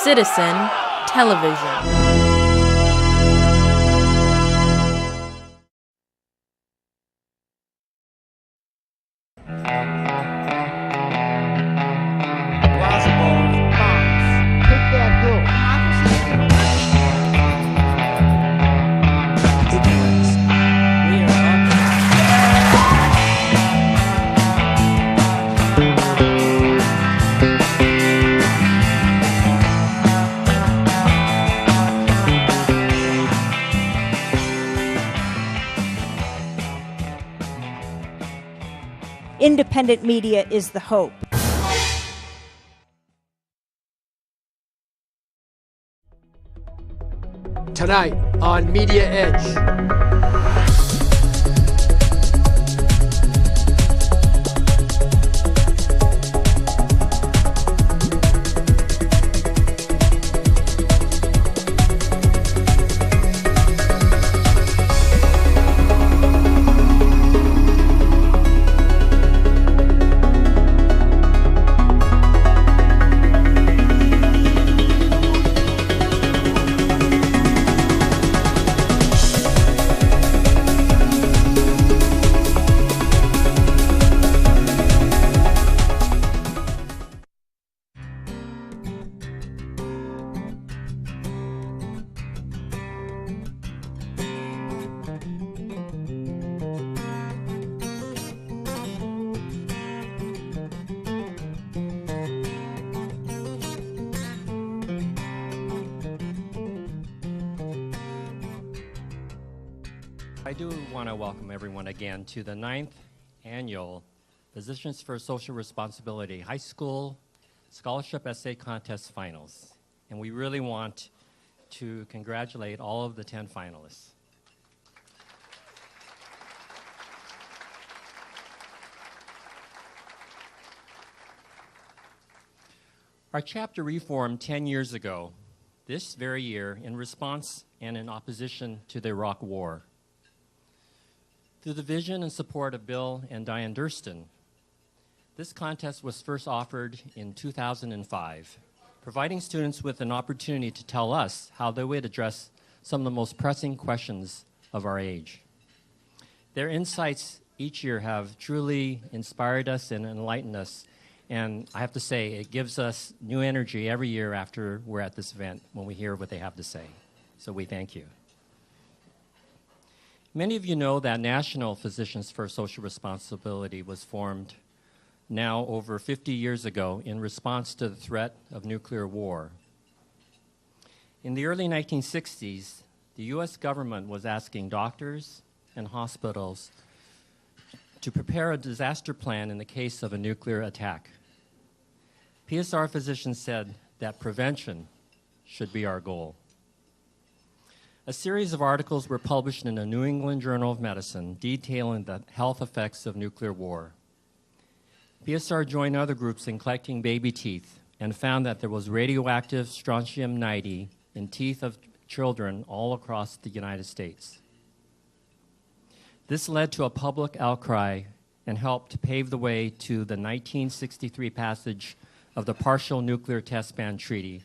Citizen Television. Independent media is the hope. Tonight on Media Edge. I do want to welcome everyone again to the 9th Annual Physicians for Social Responsibility High School Scholarship Essay Contest Finals. And we really want to congratulate all of the 10 finalists. Our chapter reformed 10 years ago, this very year, in response and in opposition to the Iraq War. Through the vision and support of Bill and Diane Durston, this contest was first offered in 2005, providing students with an opportunity to tell us how they would address some of the most pressing questions of our age. Their insights each year have truly inspired us and enlightened us, and I have to say, it gives us new energy every year after we're at this event when we hear what they have to say. So we thank you. Many of you know that National Physicians for Social Responsibility was formed now over 50 years ago in response to the threat of nuclear war. In the early 1960s, the U.S. government was asking doctors and hospitals to prepare a disaster plan in the case of a nuclear attack. PSR physicians said that prevention should be our goal. A series of articles were published in the New England Journal of Medicine detailing the health effects of nuclear war. PSR joined other groups in collecting baby teeth and found that there was radioactive strontium-90 in teeth of children all across the United States. This led to a public outcry and helped pave the way to the 1963 passage of the Partial Nuclear Test Ban Treaty,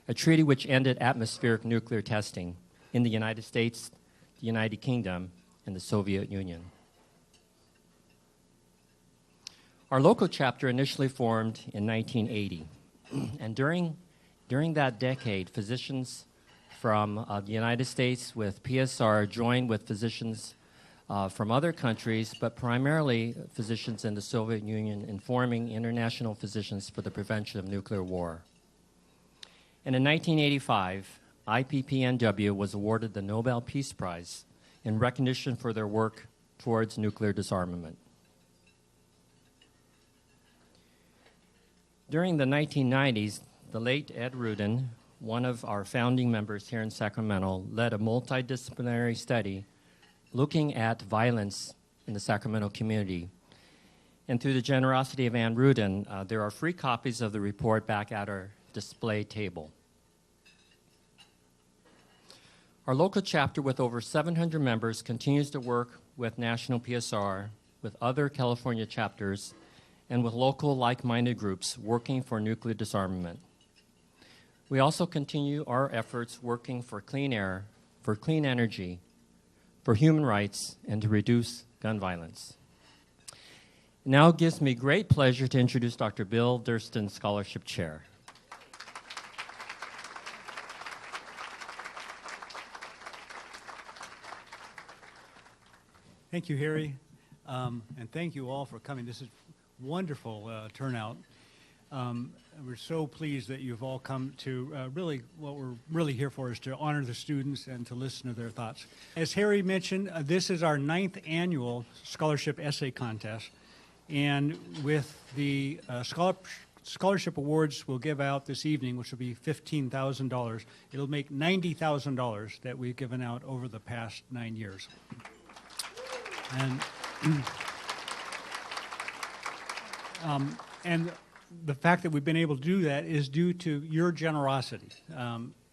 a treaty which ended atmospheric nuclear testing in the United States, the United Kingdom, and the Soviet Union. Our local chapter initially formed in 1980, and during that decade, physicians from the United States with PSR joined with physicians from other countries, but primarily physicians in the Soviet Union in forming International Physicians for the Prevention of Nuclear War. And in 1985, IPPNW was awarded the Nobel Peace Prize in recognition for their work towards nuclear disarmament. During the 1990s, the late Ed Rudin, one of our founding members here in Sacramento, led a multidisciplinary study looking at violence in the Sacramento community. And through the generosity of Ann Rudin, there are free copies of the report back at our display table. Our local chapter with over 700 members continues to work with National PSR, with other California chapters, and with local like-minded groups working for nuclear disarmament. We also continue our efforts working for clean air, for clean energy, for human rights, and to reduce gun violence. It now gives me great pleasure to introduce Dr. Bill Durston Scholarship Chair. Thank you, Harry, and thank you all for coming. This is wonderful turnout. We're so pleased that you've all come to really, what we're really here for is to honor the students and to listen to their thoughts. As Harry mentioned, this is our 9th annual scholarship essay contest, and with the scholarship awards we'll give out this evening, which will be $15,000, it'll make $90,000 that we've given out over the past 9 years. And the fact that we've been able to do that is due to your generosity.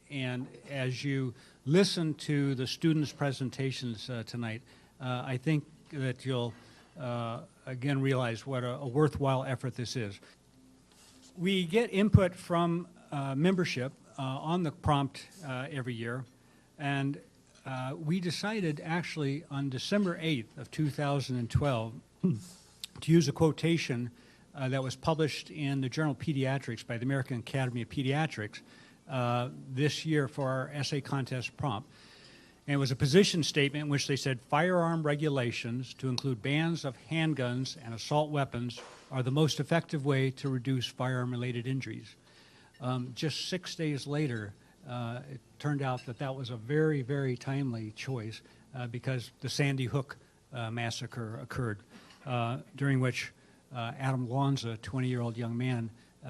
And as you listen to the students' presentations tonight, I think that you'll again realize what a worthwhile effort this is. We get input from membership on the prompt every year, and we decided actually on December 8th of 2012 to use a quotation that was published in the journal Pediatrics by the American Academy of Pediatrics this year for our essay contest prompt. And it was a position statement in which they said firearm regulations, to include bans of handguns and assault weapons, are the most effective way to reduce firearm-related injuries. Just 6 days later, it turned out that that was a very, very timely choice because the Sandy Hook massacre occurred, during which Adam Lanza, a 20-year-old young man,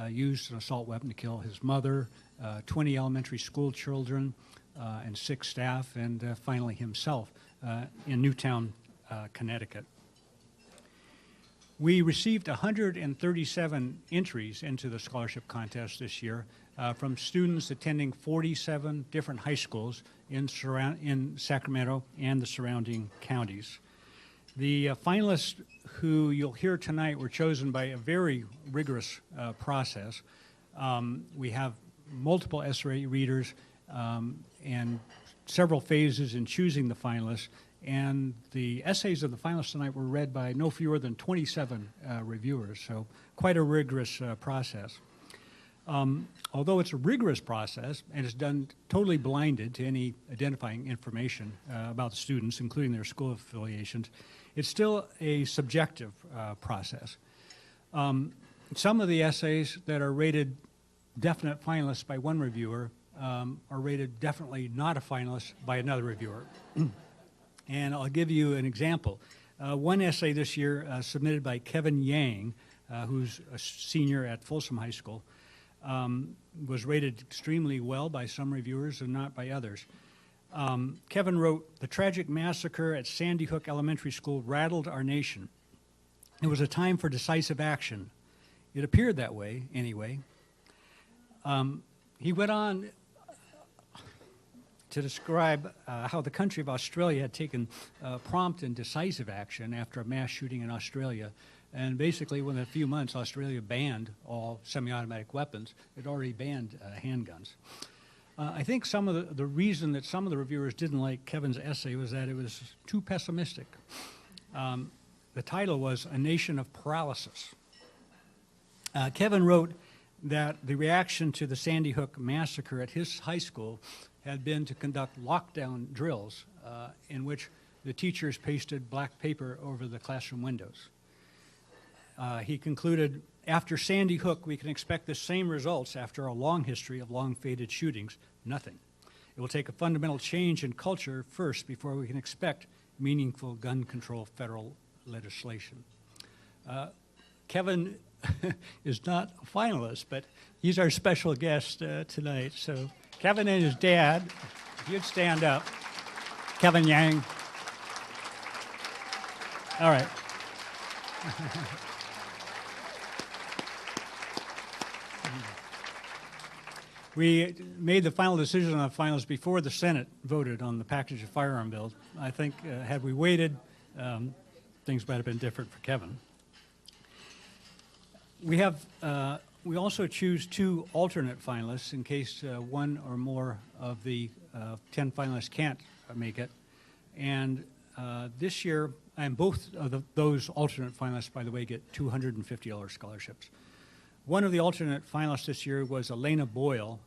used an assault weapon to kill his mother, 20 elementary school children, and 6 staff, and finally himself in Newtown, Connecticut. We received 137 entries into the scholarship contest this year from students attending 47 different high schools in Sacramento and the surrounding counties. The finalists who you'll hear tonight were chosen by a very rigorous process. We have multiple essay readers and several phases in choosing the finalists, and the essays of the finalists tonight were read by no fewer than 27 reviewers, so quite a rigorous process. Although it's a rigorous process and it's done totally blinded to any identifying information about the students, including their school affiliations, it's still a subjective process. Some of the essays that are rated definite finalists by one reviewer are rated definitely not a finalist by another reviewer. And I'll give you an example. One essay this year submitted by Kevin Yang, who's a senior at Folsom High School, was rated extremely well by some reviewers and not by others. Kevin wrote, "The tragic massacre at Sandy Hook Elementary School rattled our nation. It was a time for decisive action. It appeared that way, anyway." He went on to describe how the country of Australia had taken prompt and decisive action after a mass shooting in Australia. And basically, within a few months, Australia banned all semi-automatic weapons. It already banned handguns. I think some of the reason that some of the reviewers didn't like Kevin's essay was that it was too pessimistic. The title was "A Nation of Paralysis." Kevin wrote that the reaction to the Sandy Hook massacre at his high school had been to conduct lockdown drills in which the teachers pasted black paper over the classroom windows. He concluded, "After Sandy Hook, we can expect the same results after a long history of long-faded shootings, nothing. It will take a fundamental change in culture first before we can expect meaningful gun control federal legislation." Kevin is not a finalist, but he's our special guest tonight. So Kevin and his dad, if you'd stand up. Kevin Yang. All right. We made the final decision on the finalists before the Senate voted on the package of firearm bills. I think had we waited, things might have been different for Kevin. We have We also choose 2 alternate finalists in case one or more of the 10 finalists can't make it. And this year, and both of those alternate finalists, by the way, get $250 scholarships. One of the alternate finalists this year was Elena Boyle,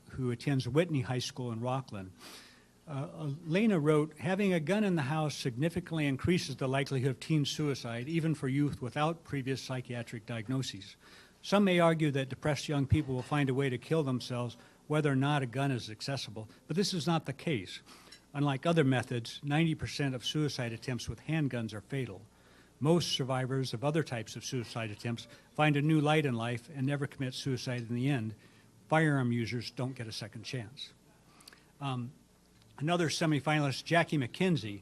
who attends Whitney High School in Rockland. Elena wrote, "Having a gun in the house significantly increases the likelihood of teen suicide, even for youth without previous psychiatric diagnoses. Some may argue that depressed young people will find a way to kill themselves whether or not a gun is accessible, but this is not the case. Unlike other methods, 90% of suicide attempts with handguns are fatal. Most survivors of other types of suicide attempts find a new light in life and never commit suicide in the end. Firearm users don't get a second chance." Another semifinalist, Jackie McKenzie,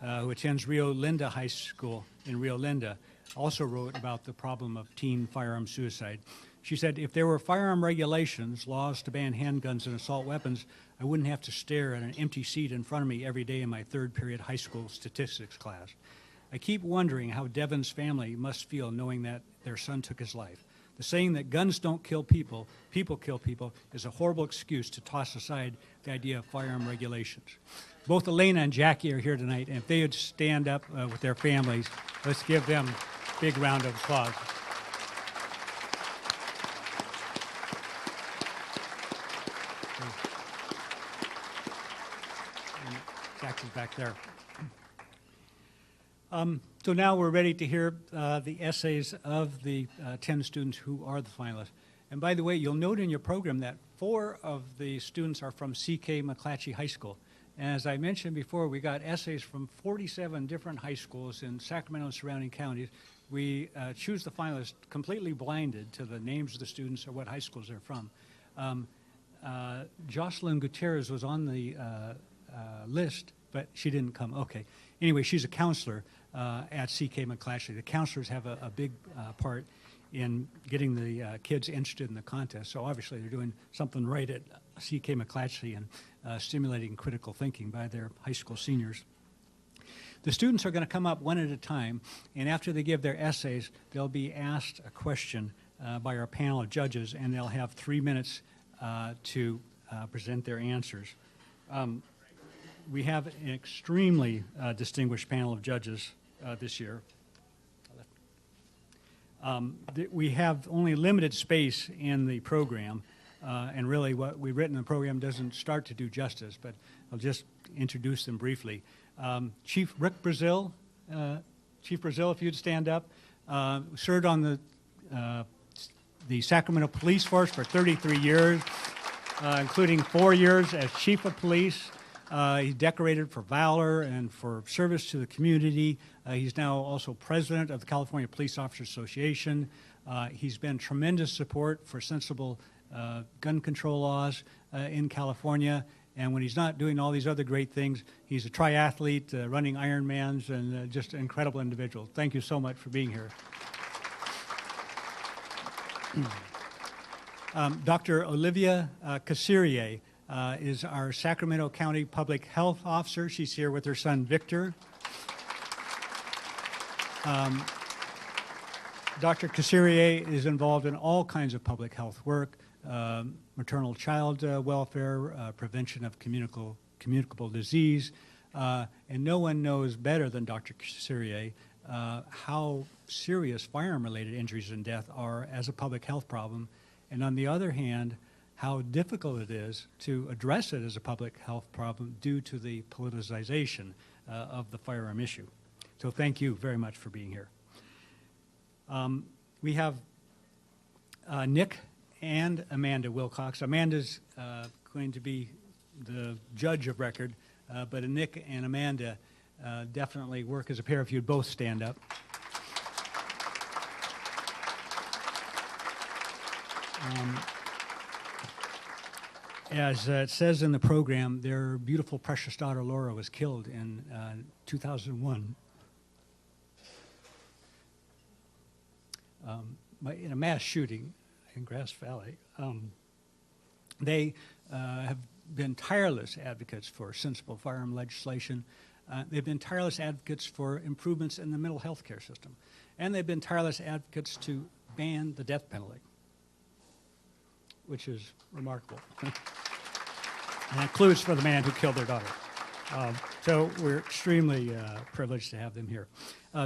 who attends Rio Linda High School in Rio Linda, also wrote about the problem of teen firearm suicide. She said, "If there were firearm regulations, laws to ban handguns and assault weapons, I wouldn't have to stare at an empty seat in front of me every day in my 3rd period high school statistics class. I keep wondering how Devin's family must feel knowing that their son took his life. The saying that guns don't kill people, people kill people, is a horrible excuse to toss aside the idea of firearm regulations." Both Elena and Jackie are here tonight, and if they would stand up with their families, let's give them a big round of applause. And Jackie's back there. So now we're ready to hear the essays of the 10 students who are the finalists. And by the way, you'll note in your program that 4 of the students are from C.K. McClatchy High School. And as I mentioned before, we got essays from 47 different high schools in Sacramento and surrounding counties. We choose the finalists completely blinded to the names of the students or what high schools they're from. Jocelyn Gutierrez was on the list, but she didn't come. Okay. Anyway, she's a counselor at C.K. McClatchy. The counselors have a big part in getting the kids interested in the contest. So obviously they're doing something right at C.K. McClatchy and stimulating critical thinking by their high school seniors. The students are going to come up one at a time, and after they give their essays, they'll be asked a question by our panel of judges, and they'll have 3 minutes to present their answers. We have an extremely distinguished panel of judges this year. We have only limited space in the program, and really what we've written in the program doesn't start to do justice, but I'll just introduce them briefly. Chief Rick Brazil, Chief Brazil, if you'd stand up, served on the Sacramento Police Force for 33 years, including 4 years as Chief of Police. He's decorated for valor and for service to the community. He's now also president of the California Police Officers Association. He's been tremendous support for sensible gun control laws in California. And when he's not doing all these other great things, he's a triathlete, running Ironmans, and just an incredible individual. Thank you so much for being here. Dr. Olivia Cassirier is our Sacramento County Public Health Officer. She's here with her son, Victor. Dr. Cassirier is involved in all kinds of public health work, maternal child welfare, prevention of communicable disease, and no one knows better than Dr. Cassirier how serious firearm-related injuries and death are as a public health problem, and on the other hand, how difficult it is to address it as a public health problem due to the politicization of the firearm issue. So thank you very much for being here. We have Nick and Amanda Wilcox. Amanda's going to be the judge of record, but Nick and Amanda definitely work as a pair if you'd both stand up. As it says in the program, their beautiful, precious daughter, Laura, was killed in 2001 in a mass shooting in Grass Valley. They have been tireless advocates for sensible firearm legislation. They've been tireless advocates for improvements in the mental health care system. And they've been tireless advocates to ban the death penalty. which is remarkable. And includes for the man who killed their daughter. So we're extremely privileged to have them here.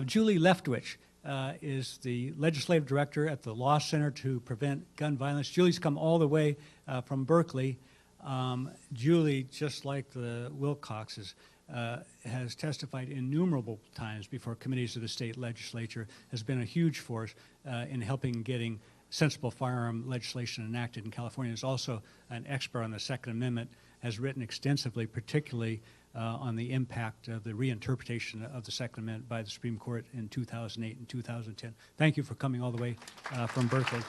Julie Leftwich is the legislative director at the Law Center to Prevent Gun Violence. Julie's come all the way from Berkeley. Julie, just like the Wilcoxes, has testified innumerable times before committees of the state legislature, has been a huge force in helping getting sensible firearm legislation enacted in California. Is also an expert on the Second Amendment, has written extensively, particularly on the impact of the reinterpretation of the Second Amendment by the Supreme Court in 2008 and 2010. Thank you for coming all the way from Berkeley.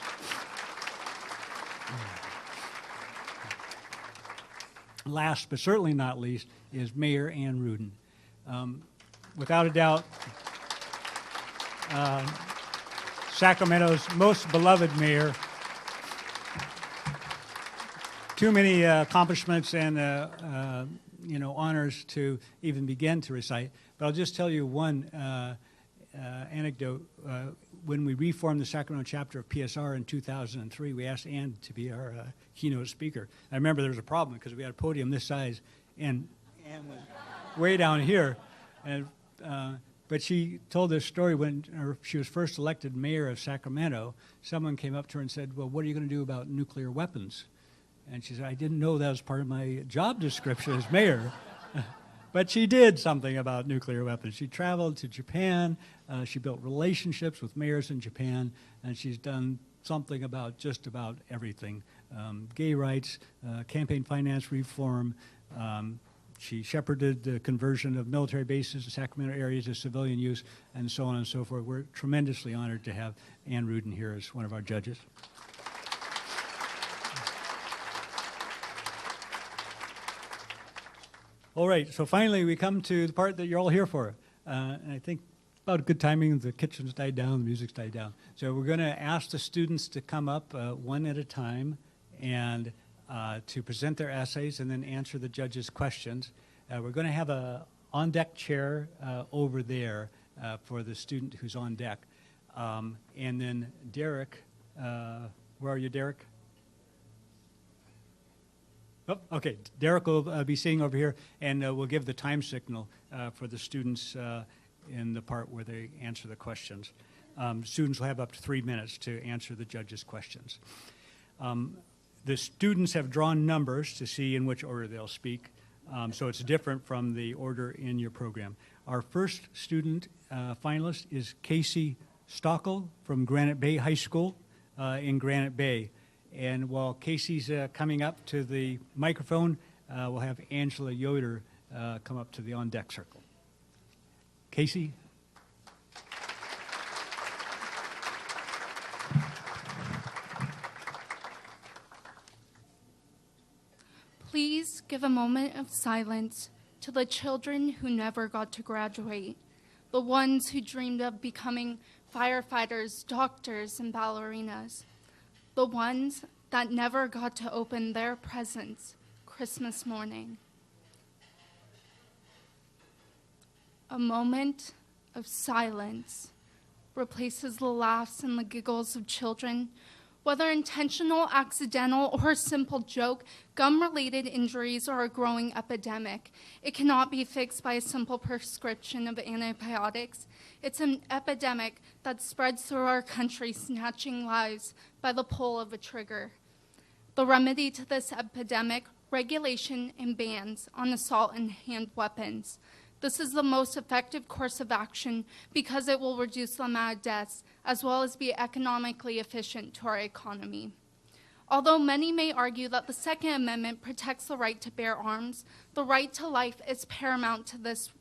Last but certainly not least is Mayor Ann Rudin. Without a doubt, Sacramento's most beloved mayor. Too many accomplishments and honors to even begin to recite. But I'll just tell you one anecdote. When we reformed the Sacramento chapter of PSR in 2003, we asked Ann to be our keynote speaker. I remember there was a problem because we had a podium this size, and Ann was way down here. And, but she told this story when she was first elected mayor of Sacramento. Someone came up to her and said, well, what are you going to do about nuclear weapons? And she said, I didn't know that was part of my job description as mayor. But she did something about nuclear weapons. She traveled to Japan. She built relationships with mayors in Japan. And she's done something about just about everything. Gay rights, campaign finance reform. She shepherded the conversion of military bases in Sacramento area to civilian use, and so on and so forth. We're tremendously honored to have Ann Rudin here as one of our judges. All right, so finally we come to the part that you're all here for. And I think about good timing, the kitchen's died down, the music's died down. So we're going to ask the students to come up one at a time and to present their essays and then answer the judges' questions. We're going to have a on-deck chair over there for the student who's on deck. And then Derek, where are you, Derek? Oh, okay, Derek will be sitting over here, and we'll give the time signal for the students in the part where they answer the questions. Students will have up to 3 minutes to answer the judges' questions. The students have drawn numbers to see in which order they'll speak, so it's different from the order in your program. Our first student finalist is Casey Stockel from Granite Bay High School in Granite Bay. And while Casey's coming up to the microphone, we'll have Angela Yoder come up to the on-deck circle. Casey? Please give a moment of silence to the children who never got to graduate, the ones who dreamed of becoming firefighters, doctors, and ballerinas, the ones that never got to open their presents Christmas morning. A moment of silence replaces the laughs and the giggles of children. Whether intentional, accidental, or a simple joke, gum-related injuries are a growing epidemic. It cannot be fixed by a simple prescription of antibiotics. It's an epidemic that spreads through our country, snatching lives by the pull of a trigger. The remedy to this epidemic, regulation and bans on assault and hand weapons. This is the most effective course of action because it will reduce the amount of deaths as well as be economically efficient to our economy. Although many may argue that the Second Amendment protects the right to bear arms, the right to life is paramount to this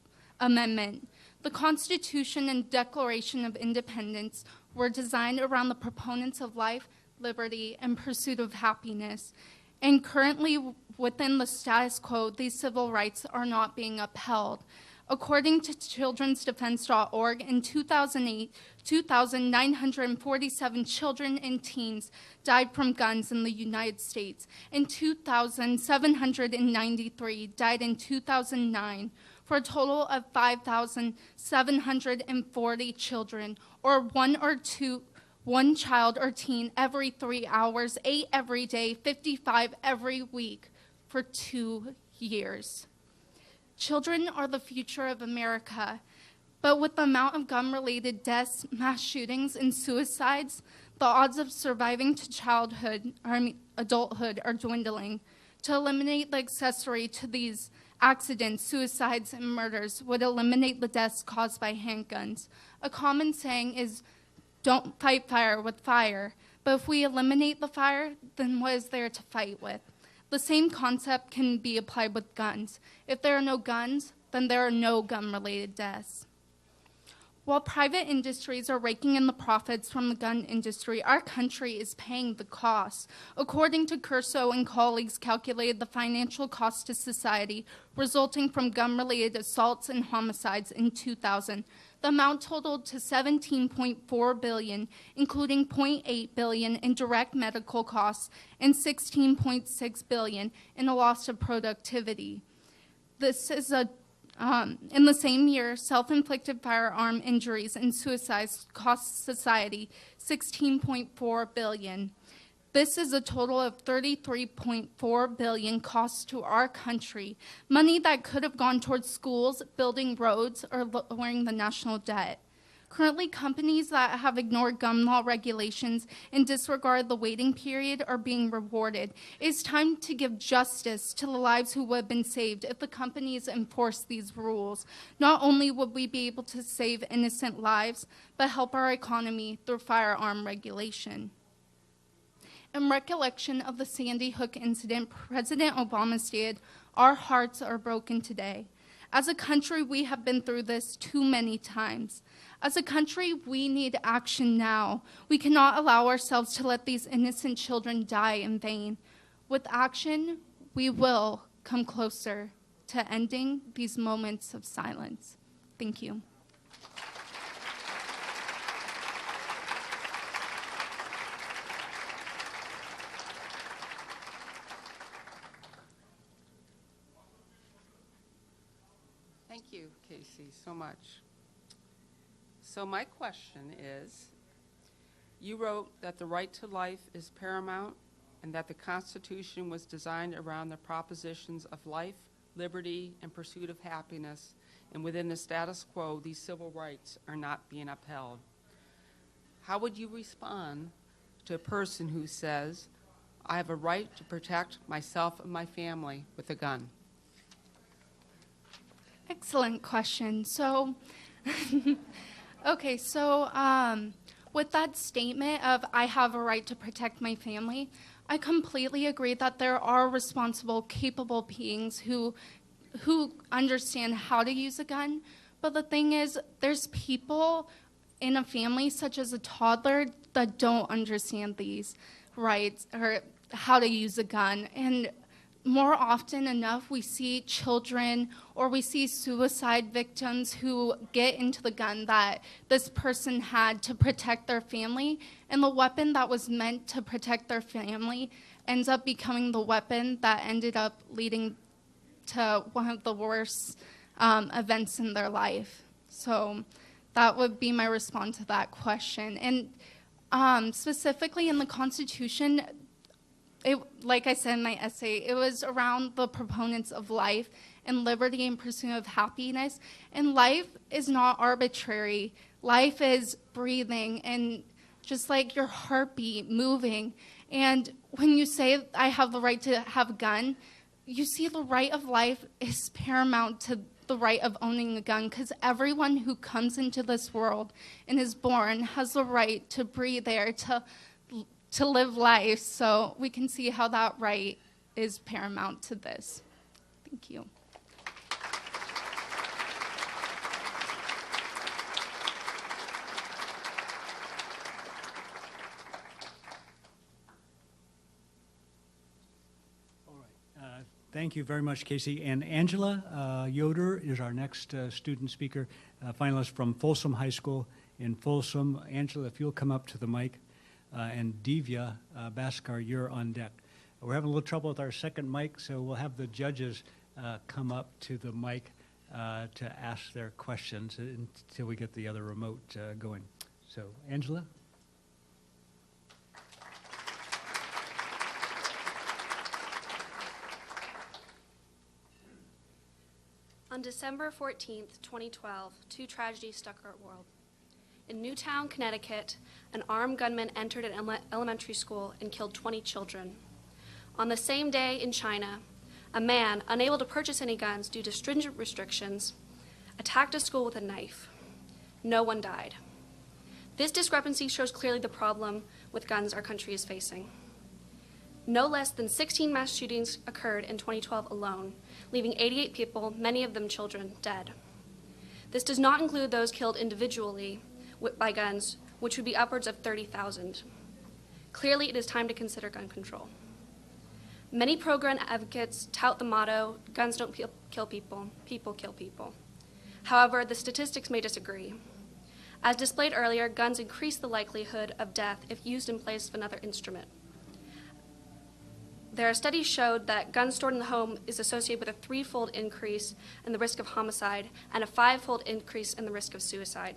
amendment. The Constitution and Declaration of Independence were designed around the proponents of life, liberty, and pursuit of happiness. And currently, within the status quo, these civil rights are not being upheld. According to childrensdefense.org, in 2008, 2,947 children and teens died from guns in the United States, and 2,793 died in 2009, for a total of 5,740 children, or one one child or teen every 3 hours, 8 every day, 55 every week for 2 years. Children are the future of America, but with the amount of gun-related deaths, mass shootings, and suicides, the odds of surviving to adulthood are dwindling. To eliminate the accessory to these accidents, suicides, and murders would eliminate the deaths caused by handguns. A common saying is, don't fight fire with fire. But if we eliminate the fire, then what is there to fight with? The same concept can be applied with guns. If there are no guns, then there are no gun-related deaths. While private industries are raking in the profits from the gun industry, our country is paying the cost. According to Curso and colleagues calculated the financial cost to society resulting from gun-related assaults and homicides in 2000. The amount totaled to $17.4 billion, including $0.8 billion in direct medical costs and $16.6 billion in a loss of productivity. This is in the same year, self-inflicted firearm injuries and suicides cost society $16.4 billion. This is a total of $33.4 billion cost to our country, money that could have gone towards schools, building roads, or lowering the national debt. Currently, companies that have ignored gun law regulations and disregard the waiting period are being rewarded. It's time to give justice to the lives who would have been saved if the companies enforced these rules. Not only would we be able to save innocent lives, but help our economy through firearm regulation. In recollection of the Sandy Hook incident, President Obama stated, "Our hearts are broken today. As a country, we have been through this too many times. As a country, we need action now. We cannot allow ourselves to let these innocent children die in vain. With action, we will come closer to ending these moments of silence." Thank you. Thank you, Casey, so much. So my question is, you wrote that the right to life is paramount and that the Constitution was designed around the propositions of life, liberty, and pursuit of happiness, and within the status quo, these civil rights are not being upheld. How would you respond to a person who says, "I have a right to protect myself and my family with a gun"? Excellent question. So, okay, so with that statement of "I have a right to protect my family," I completely agree that there are responsible, capable beings who understand how to use a gun. But the thing is, there's people in a family, such as a toddler, that don't understand these rights or how to use a gun. And more often enough, we see children or we see suicide victims who get into the gun that this person had to protect their family, and the weapon that was meant to protect their family ends up becoming the weapon that ended up leading to one of the worst events in their life. So that would be my response to that question. And specifically in the Constitution, like I said in my essay, it was around the proponents of life and liberty and pursuit of happiness. And life is not arbitrary. Life is breathing and just like your heartbeat moving. And when you say "I have the right to have a gun," you see the right of life is paramount to the right of owning a gun, because everyone who comes into this world and is born has the right to breathe air, to live life. So we can see how that right is paramount to this. Thank you. All right. Thank you very much, Casey. And Angela Yoder is our next student speaker, finalist from Folsom High School in Folsom. Angela, if you'll come up to the mic. And Divya Bhaskar, you're on deck. We're having a little trouble with our second mic, so we'll have the judges come up to the mic to ask their questions until we get the other remote going. So, Angela? On December 14th, 2012, two tragedies struck our world. In Newtown, Connecticut, an armed gunman entered an elementary school and killed 20 children. On the same day in China, a man, unable to purchase any guns due to stringent restrictions, attacked a school with a knife. No one died. This discrepancy shows clearly the problem with guns our country is facing. No less than 16 mass shootings occurred in 2012 alone, leaving 88 people, many of them children, dead. This does not include those killed individually by guns, which would be upwards of 30,000. Clearly, it is time to consider gun control. Many pro-gun advocates tout the motto, guns don't kill people, people kill people. However, the statistics may disagree. As displayed earlier, guns increase the likelihood of death if used in place of another instrument. There are studies showed that guns stored in the home is associated with a 3-fold increase in the risk of homicide and a 5-fold increase in the risk of suicide.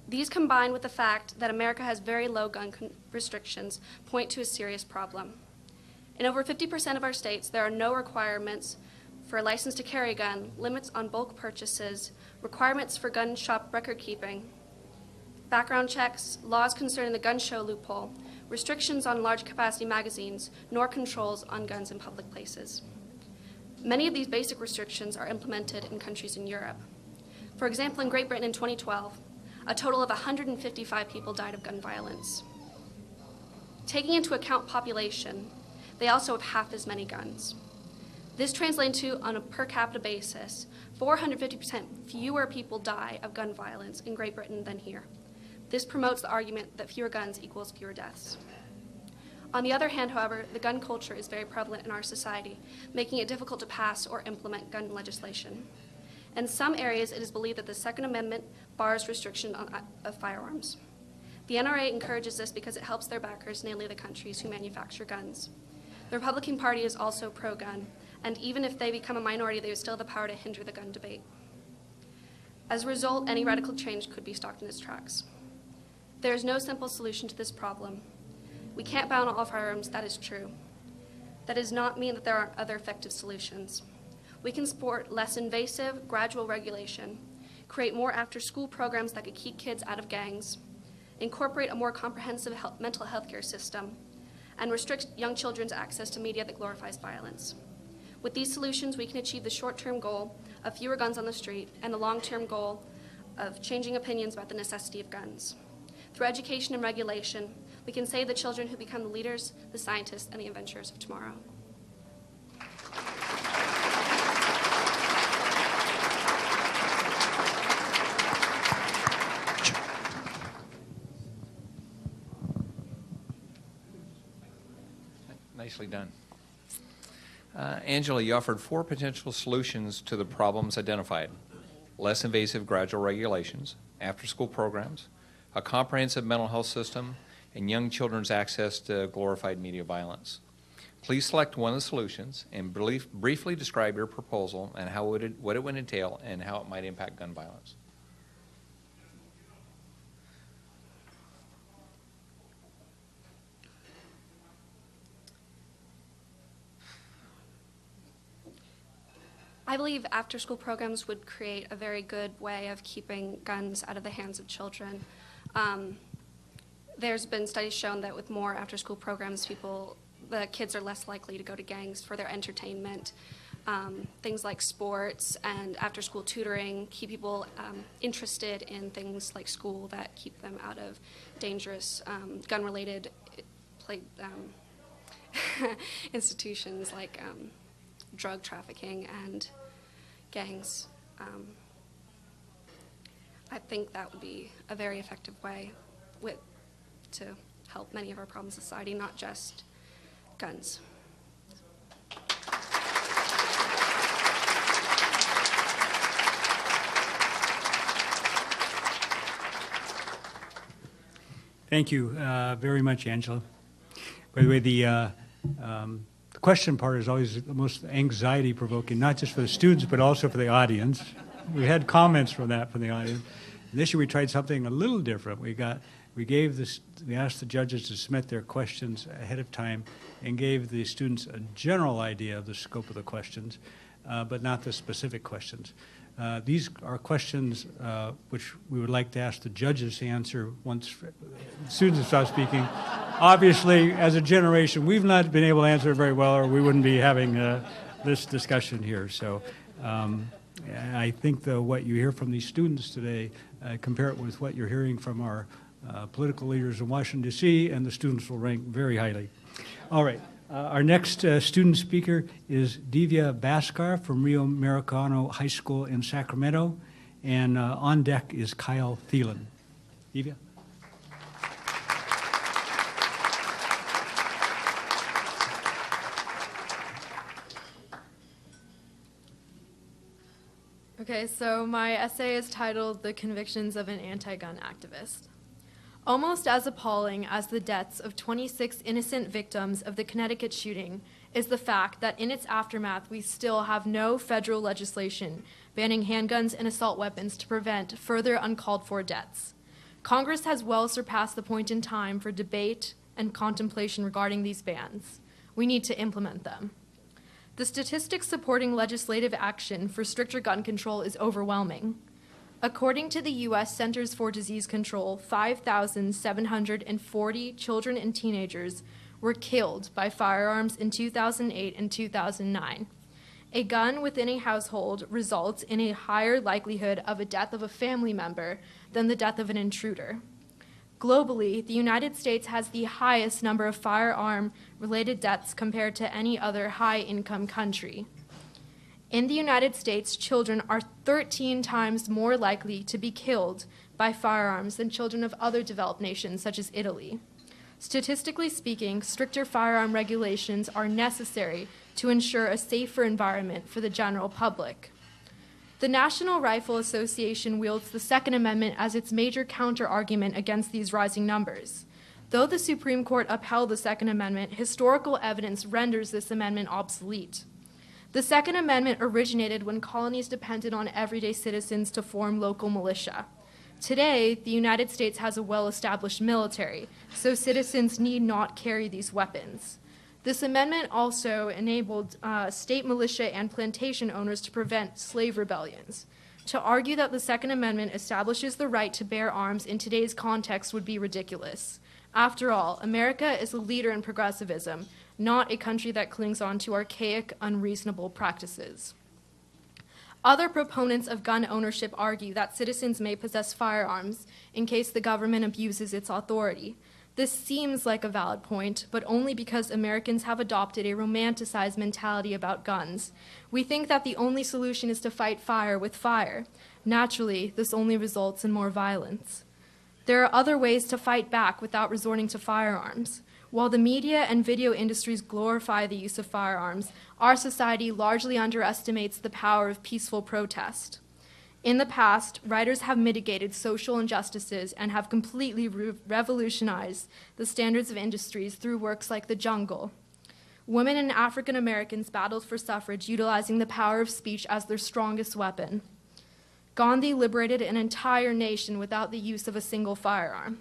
These combined with the fact that America has very low gun restrictions point to a serious problem. In over 50% of our states, there are no requirements for a license to carry a gun, limits on bulk purchases, requirements for gun shop record keeping, background checks, laws concerning the gun show loophole, restrictions on large capacity magazines, nor controls on guns in public places. Many of these basic restrictions are implemented in countries in Europe. For example, in Great Britain in 2012, a total of 155 people died of gun violence. Taking into account population, they also have half as many guns. This translates to, on a per capita basis, 450% fewer people die of gun violence in Great Britain than here. This promotes the argument that fewer guns equals fewer deaths. On the other hand, however, the gun culture is very prevalent in our society, making it difficult to pass or implement gun legislation. In some areas, it is believed that the Second Amendment bars restriction of firearms. The NRA encourages this because it helps their backers, namely the countries who manufacture guns. The Republican Party is also pro-gun, and even if they become a minority, they still have the power to hinder the gun debate. As a result, any radical change could be stopped in its tracks. There is no simple solution to this problem. We can't ban all firearms, that is true. That does not mean that there aren't other effective solutions. We can support less invasive, gradual regulation, create more after-school programs that could keep kids out of gangs, incorporate a more comprehensive mental health care system, and restrict young children's access to media that glorifies violence. With these solutions, we can achieve the short-term goal of fewer guns on the street and the long-term goal of changing opinions about the necessity of guns. Through education and regulation, we can save the children who become the leaders, the scientists, and the inventors of tomorrow. Nicely done. Angela, you offered 4 potential solutions to the problems identified: less invasive gradual regulations, after-school programs, a comprehensive mental health system, and young children's access to glorified media violence. Please select one of the solutions and briefly describe your proposal and what it would entail and how it might impact gun violence. I believe after-school programs would create a very good way of keeping guns out of the hands of children. There's been studies shown that with more after-school programs, the kids are less likely to go to gangs for their entertainment. Things like sports and after-school tutoring keep people interested in things like school that keep them out of dangerous gun-related institutions like drug trafficking and gangs. I think that would be a very effective way to help many of our problems in society, not just guns. Thank you very much, Angela. By the way, the question part is always the most anxiety-provoking, not just for the students, but also for the audience. We had comments from the audience. This year we tried something a little different. We got We asked the judges to submit their questions ahead of time and gave the students a general idea of the scope of the questions, but not the specific questions. These are questions which we would like to ask the judges to answer once the students have stopped speaking. Obviously, as a generation, we've not been able to answer it very well, or we wouldn't be having this discussion here. So I think, though, what you hear from these students today, compare it with what you're hearing from our political leaders in Washington, D.C., and the students will rank very highly. All right. Our next student speaker is Divya Bhaskar from Rio Americano High School in Sacramento, and on deck is Kyle Thielen. Divya? Okay, so my essay is titled "The Convictions of an Anti-Gun Activist." Almost as appalling as the deaths of 26 innocent victims of the Connecticut shooting is the fact that in its aftermath we still have no federal legislation banning handguns and assault weapons to prevent further uncalled for deaths. Congress has well surpassed the point in time for debate and contemplation regarding these bans. We need to implement them. The statistics supporting legislative action for stricter gun control is overwhelming. According to the U.S. Centers for Disease Control, 5,740 children and teenagers were killed by firearms in 2008 and 2009. A gun within a household results in a higher likelihood of a death of a family member than the death of an intruder. Globally, the United States has the highest number of firearm-related deaths compared to any other high-income country. In the United States, children are 13 times more likely to be killed by firearms than children of other developed nations, such as Italy. Statistically speaking, stricter firearm regulations are necessary to ensure a safer environment for the general public. The National Rifle Association wields the Second Amendment as its major counter-argument against these rising numbers. Though the Supreme Court upheld the Second Amendment, historical evidence renders this amendment obsolete. The Second Amendment originated when colonies depended on everyday citizens to form local militia. Today, the United States has a well-established military, so citizens need not carry these weapons. This amendment also enabled state militia and plantation owners to prevent slave rebellions. To argue that the Second Amendment establishes the right to bear arms in today's context would be ridiculous. After all, America is a leader in progressivism, not a country that clings on to archaic, unreasonable practices. Other proponents of gun ownership argue that citizens may possess firearms in case the government abuses its authority. This seems like a valid point, but only because Americans have adopted a romanticized mentality about guns. We think that the only solution is to fight fire with fire. Naturally, this only results in more violence. There are other ways to fight back without resorting to firearms. While the media and video industries glorify the use of firearms, our society largely underestimates the power of peaceful protest. In the past, writers have mitigated social injustices and have completely revolutionized the standards of industries through works like The Jungle. Women and African Americans battled for suffrage, utilizing the power of speech as their strongest weapon. Gandhi liberated an entire nation without the use of a single firearm.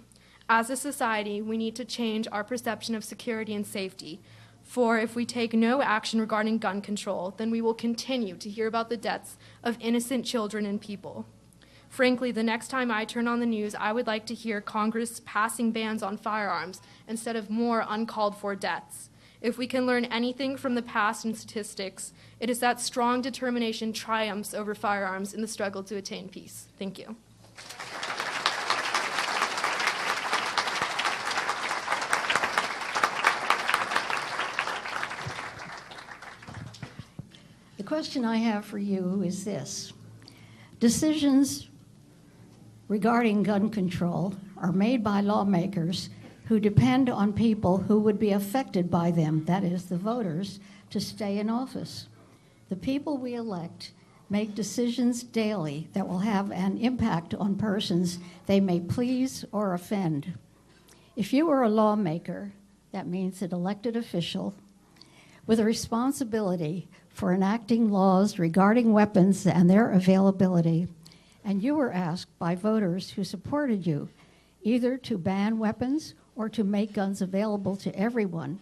As a society, we need to change our perception of security and safety. For if we take no action regarding gun control, then we will continue to hear about the deaths of innocent children and people. Frankly, the next time I turn on the news, I would like to hear Congress passing bans on firearms instead of more uncalled for deaths. If we can learn anything from the past and statistics, it is that strong determination triumphs over firearms in the struggle to attain peace. Thank you. The question I have for you is this. Decisions regarding gun control are made by lawmakers who depend on people who would be affected by them, that is, the voters, to stay in office. The people we elect make decisions daily that will have an impact on persons they may please or offend. If you are a lawmaker, that means an elected official, with a responsibility for enacting laws regarding weapons and their availability, and you were asked by voters who supported you either to ban weapons or to make guns available to everyone,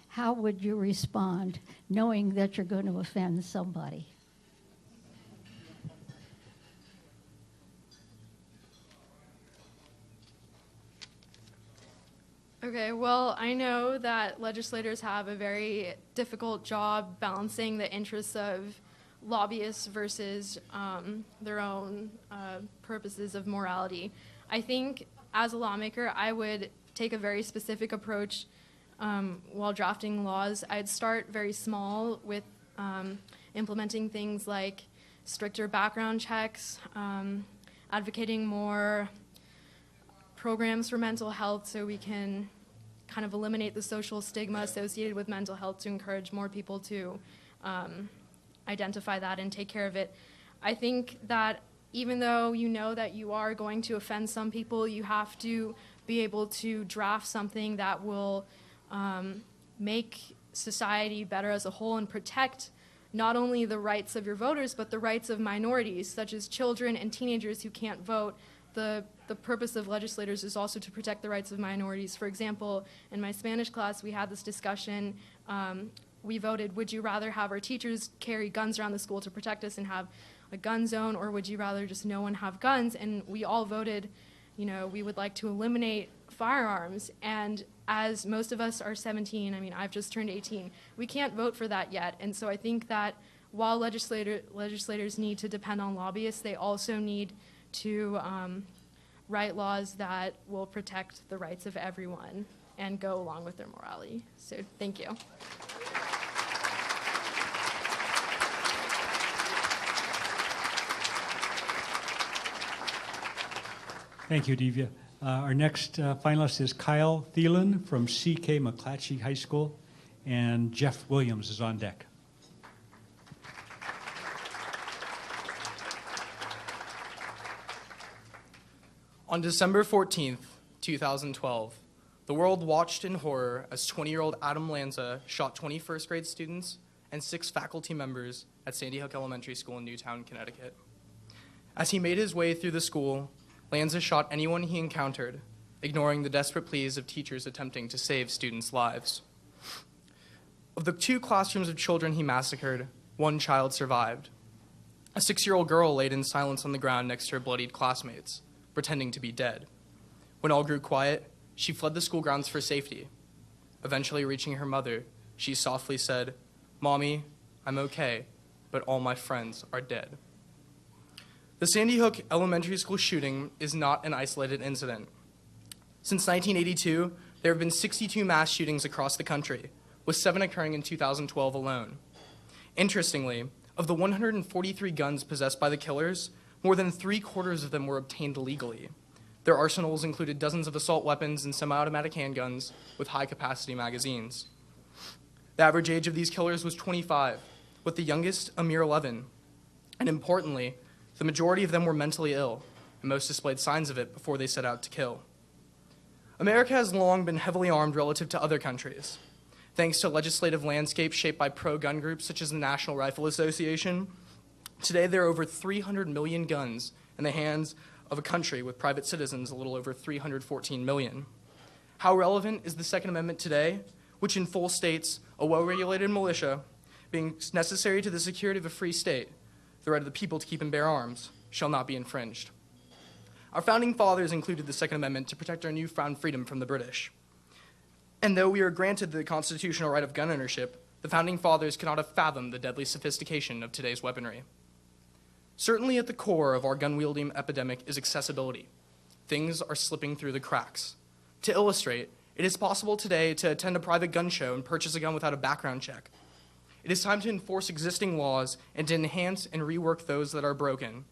how would you respond knowing that you're going to offend somebody? Okay, well, I know that legislators have a very difficult job balancing the interests of lobbyists versus their own purposes of morality. I think as a lawmaker, I would take a very specific approach while drafting laws. I'd start very small with implementing things like stricter background checks, advocating more programs for mental health so we can kind of eliminate the social stigma associated with mental health to encourage more people to identify that and take care of it. I think that even though you know that you are going to offend some people, you have to be able to draft something that will make society better as a whole and protect not only the rights of your voters, but the rights of minorities, such as children and teenagers who can't vote. The purpose of legislators is also to protect the rights of minorities. For example, in my Spanish class, we had this discussion. We voted, would you rather have our teachers carry guns around the school to protect us and have a gun zone, or would you rather just no one have guns? And we all voted, we would like to eliminate firearms. And as most of us are 17, I mean, I've just turned 18, we can't vote for that yet. And so I think that while legislators need to depend on lobbyists, they also need to write laws that will protect the rights of everyone and go along with their morality. So thank you. Thank you, Divya. Our next finalist is Kyle Thielen from C.K. McClatchy High School, and Jeff Williams is on deck. On December 14th, 2012, the world watched in horror as 20-year-old Adam Lanza shot 20 first-grade students and 6 faculty members at Sandy Hook Elementary School in Newtown, Connecticut. As he made his way through the school, Lanza shot anyone he encountered, ignoring the desperate pleas of teachers attempting to save students' lives. Of the 2 classrooms of children he massacred, 1 child survived. A 6-year-old girl laid in silence on the ground next to her bloodied classmates, pretending to be dead. When all grew quiet, she fled the school grounds for safety. Eventually reaching her mother, she softly said, "Mommy, I'm okay, but all my friends are dead." The Sandy Hook Elementary School shooting is not an isolated incident. Since 1982, there have been 62 mass shootings across the country, with 7 occurring in 2012 alone. Interestingly, of the 143 guns possessed by the killers, more than 3/4 of them were obtained legally. Their arsenals included dozens of assault weapons and semi-automatic handguns with high-capacity magazines. The average age of these killers was 25, with the youngest a mere 11. And importantly, the majority of them were mentally ill, and most displayed signs of it before they set out to kill. America has long been heavily armed relative to other countries. Thanks to a legislative landscape shaped by pro-gun groups such as the National Rifle Association, today there are over 300 million guns in the hands of a country with private citizens a little over 314 million. How relevant is the Second Amendment today, which in full states a well-regulated militia, being necessary to the security of a free state, the right of the people to keep and bear arms, shall not be infringed. Our founding fathers included the Second Amendment to protect our newfound freedom from the British. And though we are granted the constitutional right of gun ownership, the founding fathers could not have fathomed the deadly sophistication of today's weaponry. Certainly at the core of our gun-wielding epidemic is accessibility. Things are slipping through the cracks. To illustrate, it is possible today to attend a private gun show and purchase a gun without a background check. It is time to enforce existing laws and to enhance and rework those that are broken.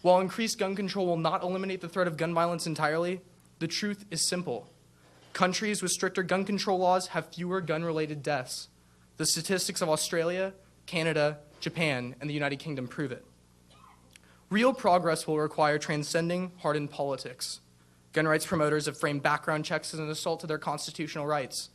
While increased gun control will not eliminate the threat of gun violence entirely, the truth is simple. Countries with stricter gun control laws have fewer gun-related deaths. The statistics of Australia, Canada, Japan, and the United Kingdom prove it. Real progress will require transcending hardened politics. Gun rights promoters have framed background checks as an assault to their constitutional rights.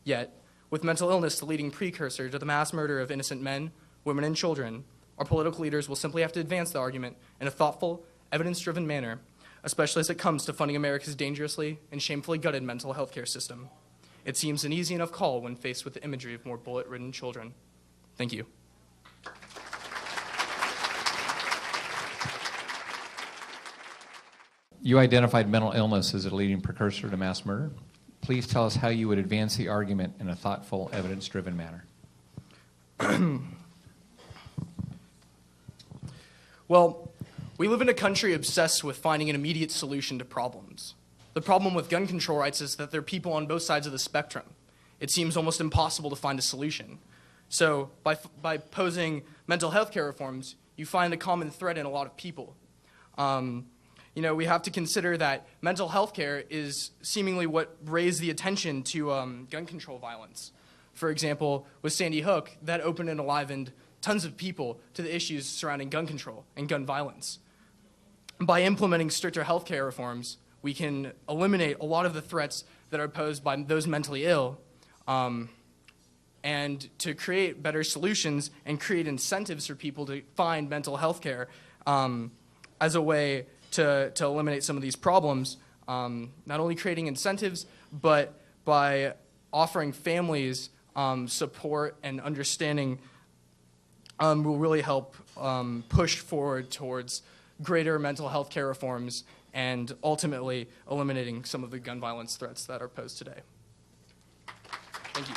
Yet, with mental illness the leading precursor to the mass murder of innocent men, women, and children, our political leaders will simply have to advance the argument in a thoughtful, evidence-driven manner especially as it comes to funding America's dangerously and shamefully gutted mental health care system. It seems an easy enough call when faced with the imagery of more bullet-ridden children. Thank you. You identified mental illness as a leading precursor to mass murder. Please tell us how you would advance the argument in a thoughtful, evidence-driven manner. Well, we live in a country obsessed with finding an immediate solution to problems. The problem with gun control rights is that there are people on both sides of the spectrum. It seems almost impossible to find a solution. So by posing mental health care reforms, you find a common thread in a lot of people. We have to consider that mental health care is seemingly what raised the attention to gun control violence. For example, with Sandy Hook, that opened and enlivened tons of people to the issues surrounding gun control and gun violence. By implementing stricter health care reforms, we can eliminate a lot of the threats that are posed by those mentally ill, and to create better solutions and create incentives for people to find mental health care as a way to eliminate some of these problems, not only creating incentives, but by offering families support and understanding will really help push forward towards greater mental health care reforms and ultimately eliminating some of the gun violence threats that are posed today. Thank you.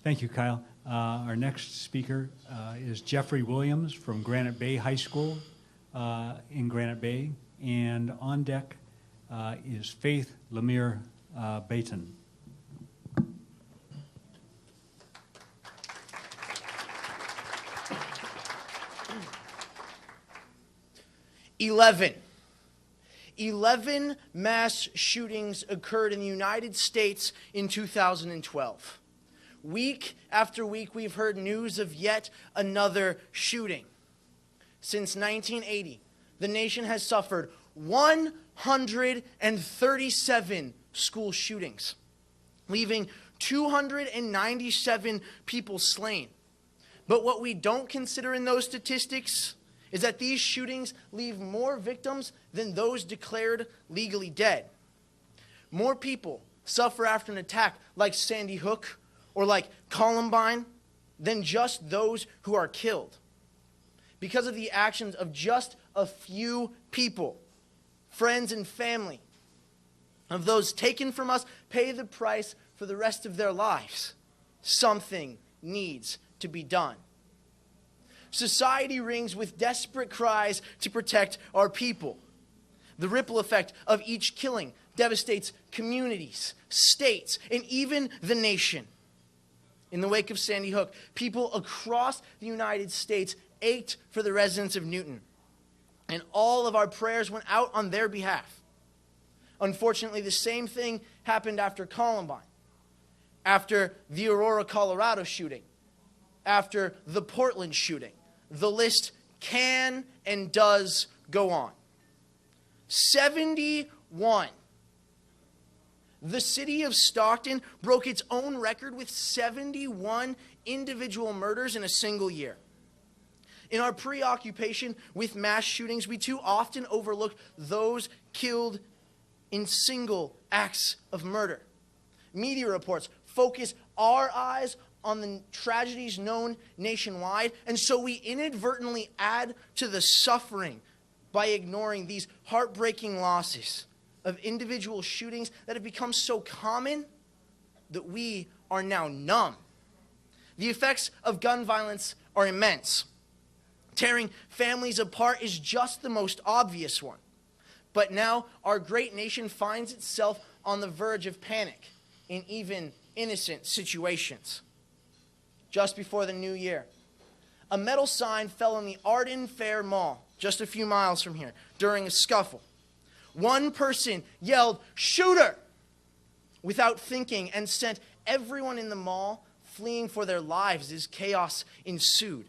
Thank you, Kyle. Our next speaker is Jeffrey Williams from Granite Bay High School in Granite Bay. And on deck is Faith Lemire Baton. Eleven mass shootings occurred in the United States in 2012. Week after week, we've heard news of yet another shooting. Since 1980, the nation has suffered 137 school shootings, leaving 297 people slain. But what we don't consider in those statistics is that these shootings leave more victims than those declared legally dead. More people suffer after an attack like Sandy Hook or like Columbine than just those who are killed, because of the actions of just a few people, friends and family, of those taken from us, pay the price for the rest of their lives. Something needs to be done. Society rings with desperate cries to protect our people. The ripple effect of each killing devastates communities, states, and even the nation. In the wake of Sandy Hook, people across the United States ached for the residents of Newton, and all of our prayers went out on their behalf. Unfortunately, the same thing happened after Columbine, after the Aurora, Colorado shooting, after the Portland shooting. The list can and does go on. 71. The city of Stockton broke its own record with 71 individual murders in a single year. In our preoccupation with mass shootings, we too often overlook those killed in single acts of murder. Media reports focus our eyes on the tragedies known nationwide, and so we inadvertently add to the suffering by ignoring these heartbreaking losses of individual shootings that have become so common that we are now numb. The effects of gun violence are immense. Tearing families apart is just the most obvious one. But now our great nation finds itself on the verge of panic in even innocent situations. Just before the new year, a metal sign fell in the Arden Fair Mall, just a few miles from here, during a scuffle. One person yelled, "Shooter!" without thinking, and sent everyone in the mall fleeing for their lives as chaos ensued.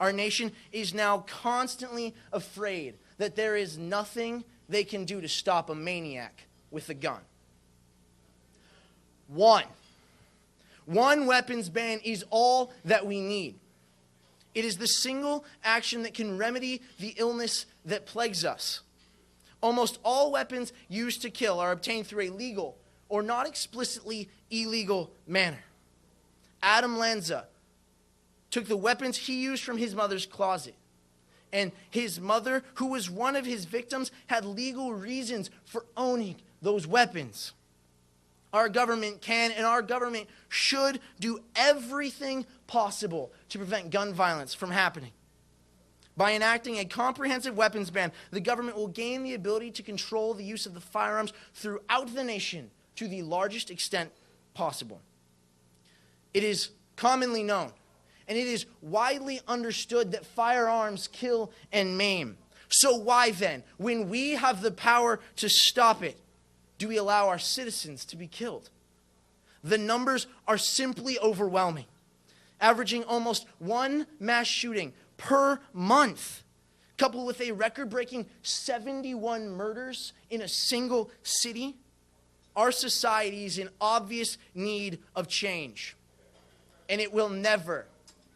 Our nation is now constantly afraid that there is nothing they can do to stop a maniac with a gun. One weapons ban is all that we need. It is the single action that can remedy the illness that plagues us. Almost all weapons used to kill are obtained through a legal or not explicitly illegal manner. Adam Lanza took the weapons he used from his mother's closet. And his mother, who was one of his victims, had legal reasons for owning those weapons. Our government can and our government should do everything possible to prevent gun violence from happening. By enacting a comprehensive weapons ban, the government will gain the ability to control the use of the firearms throughout the nation to the largest extent possible. It is commonly known, and it is widely understood that firearms kill and maim. So why then, when we have the power to stop it, do we allow our citizens to be killed? The numbers are simply overwhelming, averaging almost one mass shooting per month, coupled with a record-breaking 71 murders in a single city. Our society is in obvious need of change, and it will never,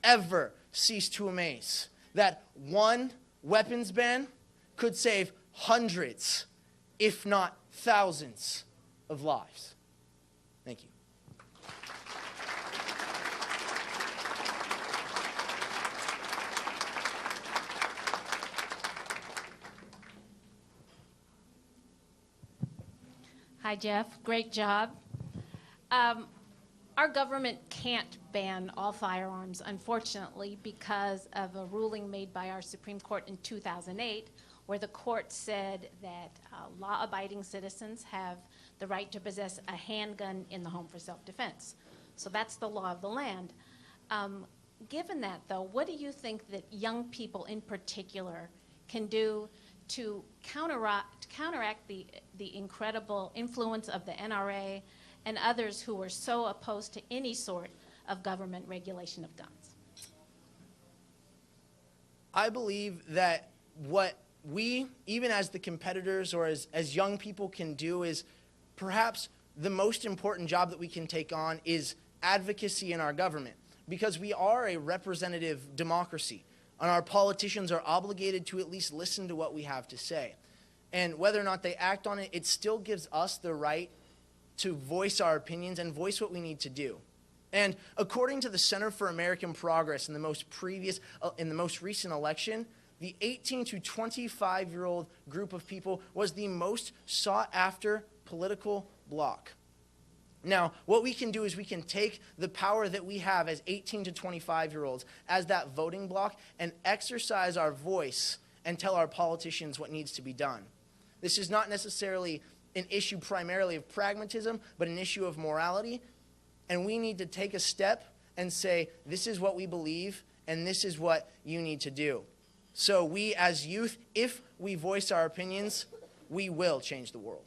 ever cease to amaze that one weapons ban could save hundreds, if not thousands, of lives. Thank you. Hi, Jeff. Great job. Our government can't ban all firearms, unfortunately, because of a ruling made by our Supreme Court in 2008, where the court said that law-abiding citizens have the right to possess a handgun in the home for self-defense. So that's the law of the land. Given that, though, what do you think that young people in particular can do to counteract the incredible influence of the NRA and others who are so opposed to any sort of government regulation of guns? I believe that what we, even as the competitors or as young people, can do is perhaps the most important job that we can take on is advocacy in our government, because we are a representative democracy, and our politicians are obligated to at least listen to what we have to say. And whether or not they act on it, it still gives us the right to voice our opinions and voice what we need to do. And according to the Center for American Progress in the most recent election, the 18 to 25-year-old group of people was the most sought after political bloc. Now, what we can do is we can take the power that we have as 18 to 25-year-olds as that voting bloc and exercise our voice and tell our politicians what needs to be done. This is not necessarily an issue primarily of pragmatism, but an issue of morality. And we need to take a step and say, this is what we believe, and this is what you need to do. So we as youth, if we voice our opinions, we will change the world.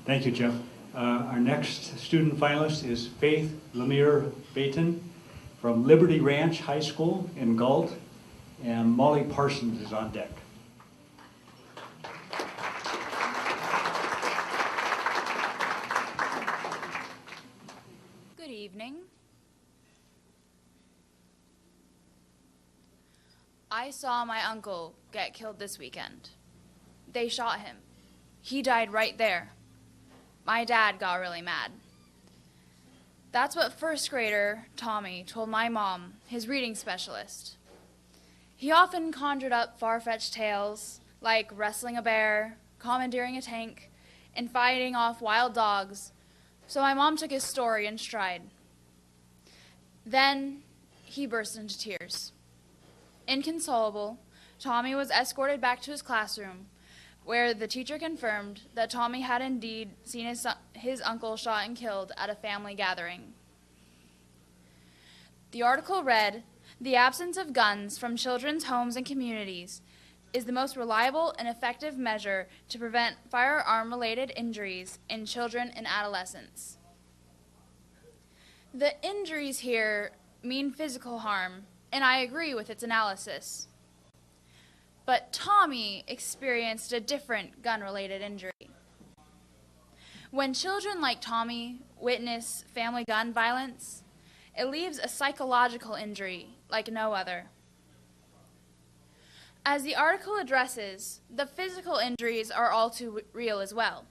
Thank you, Jeff. Our next student finalist is Faith Lemire Baton from Liberty Ranch High School in Galt, and Molly Parsons is on deck. Good evening. I saw my uncle get killed this weekend. They shot him. He died right there. My dad got really mad. That's what first grader Tommy told my mom, his reading specialist. He often conjured up far-fetched tales, like wrestling a bear, commandeering a tank, and fighting off wild dogs, so my mom took his story in stride. Then he burst into tears. Inconsolable, Tommy was escorted back to his classroom, where the teacher confirmed that Tommy had indeed seen his uncle shot and killed at a family gathering. The article read, "The absence of guns from children's homes and communities is the most reliable and effective measure to prevent firearm-related injuries in children and adolescents." The injuries here mean physical harm, and I agree with its analysis. But Tommy experienced a different gun-related injury. When children like Tommy witness family gun violence, it leaves a psychological injury like no other. As the article addresses, the physical injuries are all too real as well.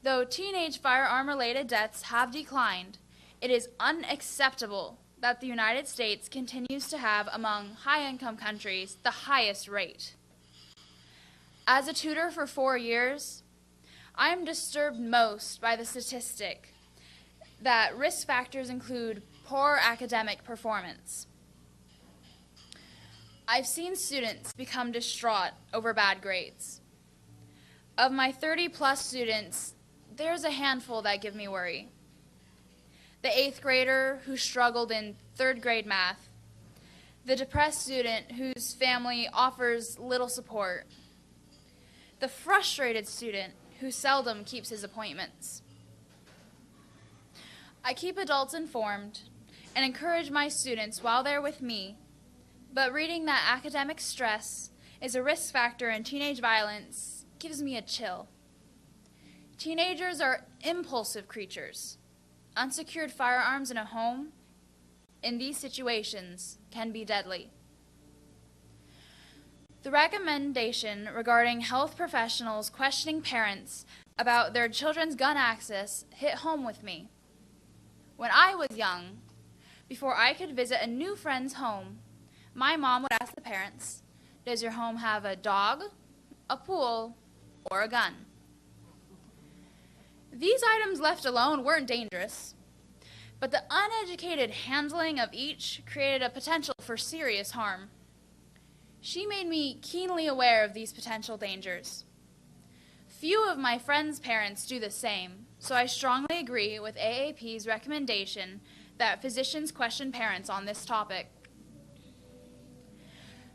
Though teenage firearm-related deaths have declined, it is unacceptable that the United States continues to have, among high-income countries, the highest rate. As a tutor for 4 years, I am disturbed most by the statistic that risk factors include poor academic performance. I've seen students become distraught over bad grades. Of my 30-plus students, there's a handful that give me worry. The 8th grader who struggled in 3rd grade math, the depressed student whose family offers little support, the frustrated student who seldom keeps his appointments. I keep adults informed and encourage my students while they're with me, but reading that academic stress is a risk factor in teenage violence gives me a chill. Teenagers are impulsive creatures. Unsecured firearms in a home, in these situations, can be deadly. The recommendation regarding health professionals questioning parents about their children's gun access hit home with me. When I was young, before I could visit a new friend's home, my mom would ask the parents, "Does your home have a dog, a pool, or a gun?" These items left alone weren't dangerous, but the uneducated handling of each created a potential for serious harm. She made me keenly aware of these potential dangers. Few of my friends' parents do the same, so I strongly agree with AAP's recommendation that physicians question parents on this topic.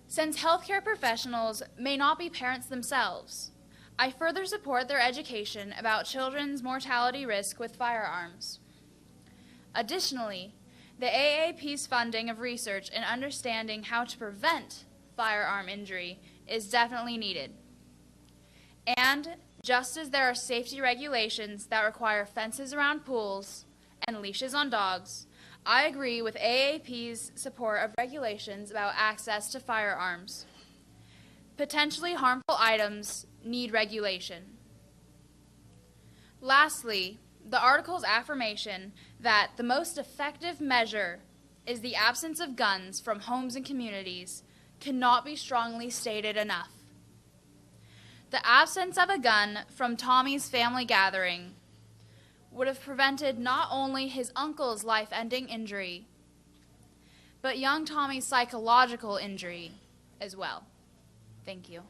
Since healthcare professionals may not be parents themselves, I further support their education about children's mortality risk with firearms. Additionally, the AAP's funding of research and understanding how to prevent firearm injury is definitely needed. And just as there are safety regulations that require fences around pools and leashes on dogs, I agree with AAP's support of regulations about access to firearms. Potentially harmful items need regulation. Lastly, the article's affirmation that the most effective measure is the absence of guns from homes and communities cannot be strongly stated enough. The absence of a gun from Tommy's family gathering would have prevented not only his uncle's life-ending injury, but young Tommy's psychological injury as well. Thank you.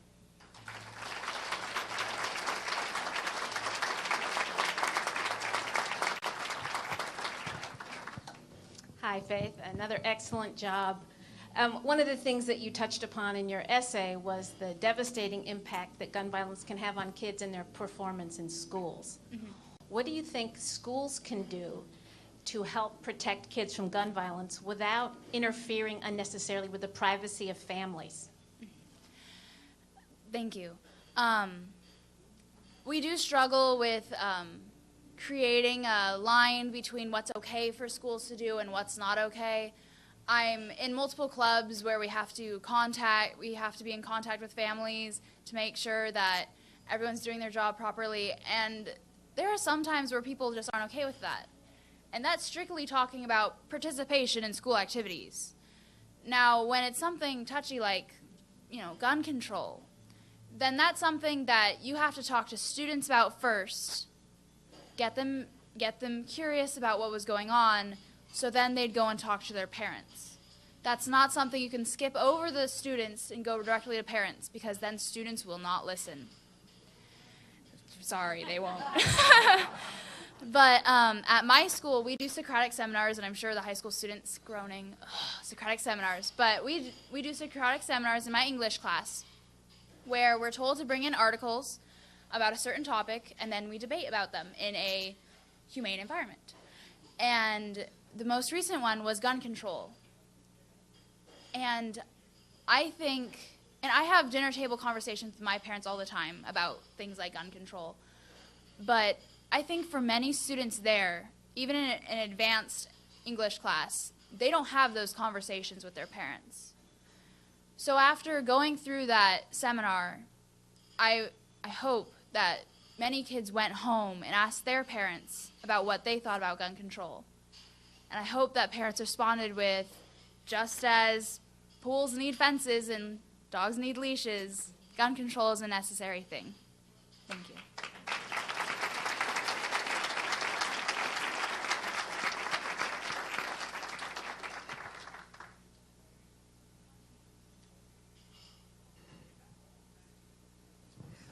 Hi, Faith. Another excellent job. One of the things that you touched upon in your essay was the devastating impact that gun violence can have on kids and their performance in schools. Mm-hmm. What do you think schools can do to help protect kids from gun violence without interfering unnecessarily with the privacy of families? Thank you. We do struggle with creating a line between what's okay for schools to do and what's not okay. I'm in multiple clubs where we have to be in contact with families to make sure that everyone's doing their job properly, and there are some times where people just aren't okay with that. And that's strictly talking about participation in school activities. Now, when it's something touchy like, gun control, then that's something that you have to talk to students about first, get them curious about what was going on, so then they'd go and talk to their parents. That's not something you can skip over the students and go directly to parents, because then students will not listen. Sorry, they won't. But at my school, we do Socratic seminars, and I'm sure the high school students groaning, Socratic seminars. But we do Socratic seminars in my English class, where we're told to bring in articles about a certain topic, and then we debate about them in a humane environment. And the most recent one was gun control. And I think, and I have dinner table conversations with my parents all the time about things like gun control, but I think for many students there, even in an advanced English class, they don't have those conversations with their parents. So after going through that seminar, I hope that many kids went home and asked their parents about what they thought about gun control. And I hope that parents responded with, just as pools need fences and dogs need leashes, gun control is a necessary thing. Thank you.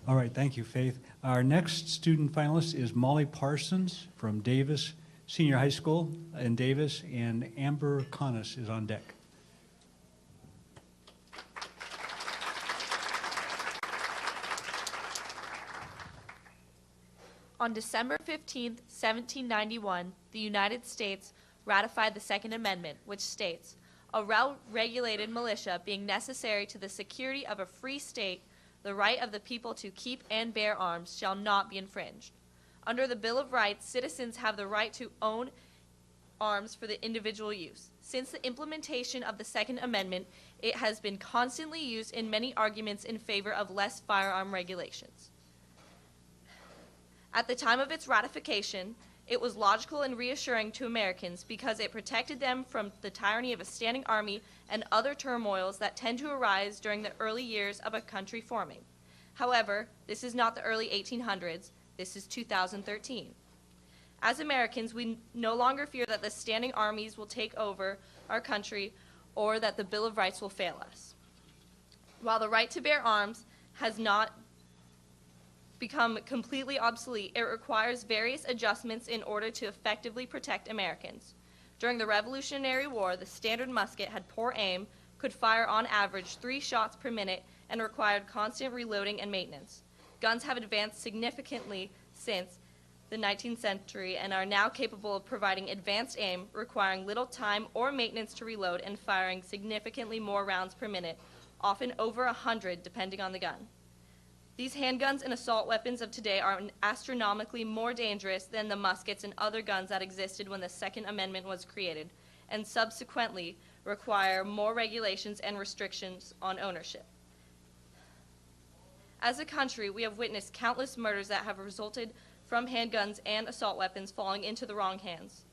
All right, thank you, Faith. Our next student finalist is Molly Parsons from Davis Senior High School in Davis, and Amber Connis is on deck. On December 15, 1791, the United States ratified the Second Amendment, which states, "A well-regulated militia being necessary to the security of a free state, the right of the people to keep and bear arms shall not be infringed. Under the Bill of Rights, citizens have the right to own arms for the individual use. Since the implementation of the Second Amendment, it has been constantly used in many arguments in favor of less firearm regulations. At the time of its ratification, it was logical and reassuring to Americans because it protected them from the tyranny of a standing army and other turmoils that tend to arise during the early years of a country forming. However, this is not the early 1800s, this is 2013. As Americans, we no longer fear that the standing armies will take over our country or that the Bill of Rights will fail us. While the right to bear arms has not become completely obsolete, it requires various adjustments in order to effectively protect Americans. During the Revolutionary War, the standard musket had poor aim, could fire on average 3 shots per minute, and required constant reloading and maintenance. Guns have advanced significantly since the 19th century and are now capable of providing advanced aim, requiring little time or maintenance to reload and firing significantly more rounds per minute, often over 100 depending on the gun. These handguns and assault weapons of today are astronomically more dangerous than the muskets and other guns that existed when the Second Amendment was created, and subsequently require more regulations and restrictions on ownership. As a country, we have witnessed countless murders that have resulted from handguns and assault weapons falling into the wrong hands.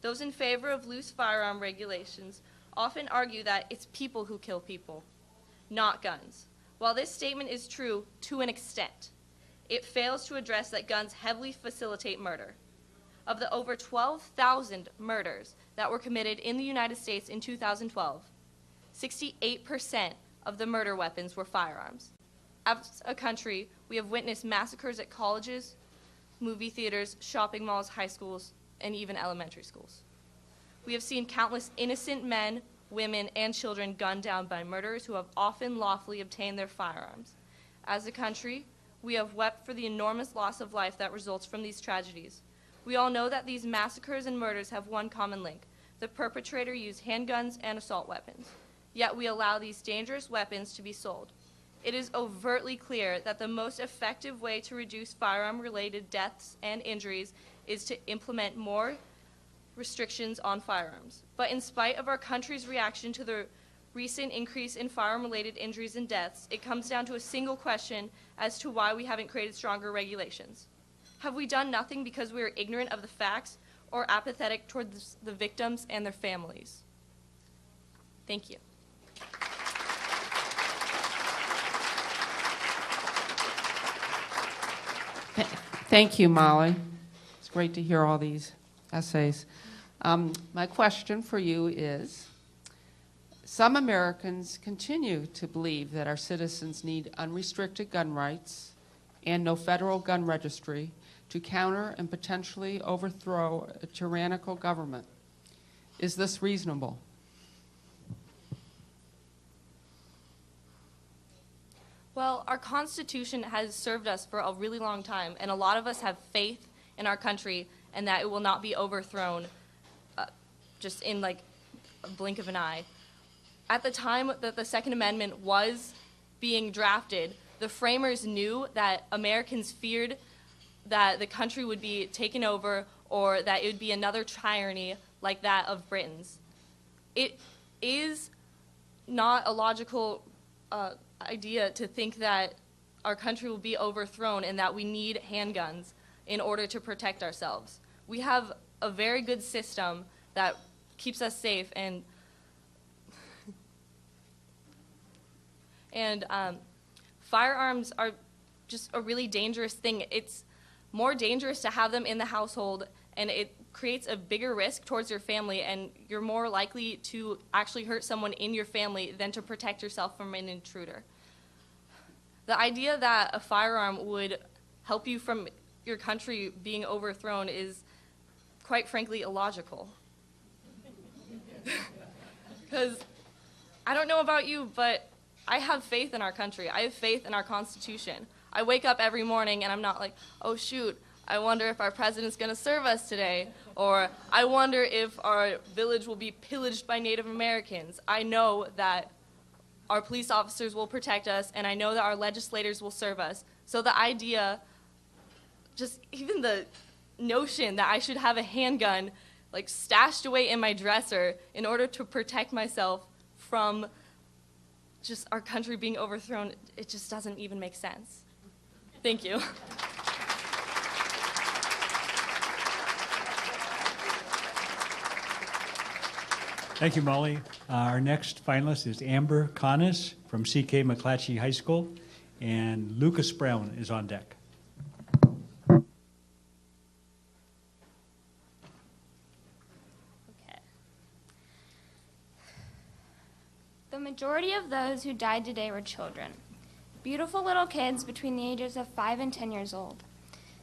Those in favor of loose firearm regulations often argue that it's people who kill people, not guns. While this statement is true to an extent, it fails to address that guns heavily facilitate murder. Of the over 12,000 murders that were committed in the United States in 2012, 68% of the murder weapons were firearms. As a country, we have witnessed massacres at colleges, movie theaters, shopping malls, high schools, and even elementary schools. We have seen countless innocent men, women, and children gunned down by murderers who have often lawfully obtained their firearms. As a country, we have wept for the enormous loss of life that results from these tragedies. We all know that these massacres and murders have one common link. The perpetrator used handguns and assault weapons. Yet we allow these dangerous weapons to be sold. It is overtly clear that the most effective way to reduce firearm-related deaths and injuries is to implement more restrictions on firearms. But in spite of our country's reaction to the recent increase in firearm-related injuries and deaths, it comes down to a single question as to why we haven't created stronger regulations. Have we done nothing because we are ignorant of the facts or apathetic towards the victims and their families? Thank you. Thank you, Molly. It's great to hear all these essays. My question for you is, some Americans continue to believe that our citizens need unrestricted gun rights and no federal gun registry to counter and potentially overthrow a tyrannical government. Is this reasonable? Well, our Constitution has served us for a really long time, and a lot of us have faith in our country and that it will not be overthrown just in like a blink of an eye. At the time that the Second Amendment was being drafted, the framers knew that Americans feared that the country would be taken over or that it would be another tyranny like that of Britain's. It is not a logical idea to think that our country will be overthrown and that we need handguns in order to protect ourselves. We have a very good system that keeps us safe, and firearms are just a really dangerous thing. It's more dangerous to have them in the household, and it creates a bigger risk towards your family, and you're more likely to actually hurt someone in your family than to protect yourself from an intruder. The idea that a firearm would help you from your country being overthrown is, quite frankly, illogical. Because I don't know about you, but I have faith in our country. I have faith in our Constitution. I wake up every morning and I'm not like, oh shoot, I wonder if our president's going to serve us today, or I wonder if our village will be pillaged by Native Americans. I know that our police officers will protect us, and I know that our legislators will serve us. So the idea, just even the notion that I should have a handgun like stashed away in my dresser in order to protect myself from just our country being overthrown, it just doesn't even make sense. Thank you. Thank you, Molly. Our next finalist is Amber Canas from C.K. McClatchy High School, and Lucas Brown is on deck. The majority of those who died today were children. Beautiful little kids between the ages of 5 and 10 years old.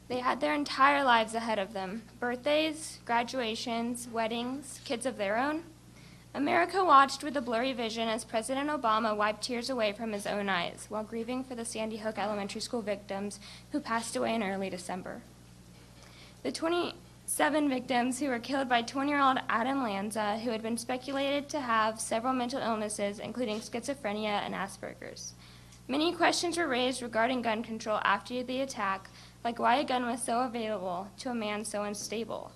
They had their entire lives ahead of them. Birthdays, graduations, weddings, kids of their own. America watched with a blurry vision as President Obama wiped tears away from his own eyes while grieving for the Sandy Hook Elementary School victims who passed away in early December. The 27 victims who were killed by 20-year-old Adam Lanza, who had been speculated to have several mental illnesses, including schizophrenia and Asperger's. Many questions were raised regarding gun control after the attack, like why a gun was so available to a man so unstable.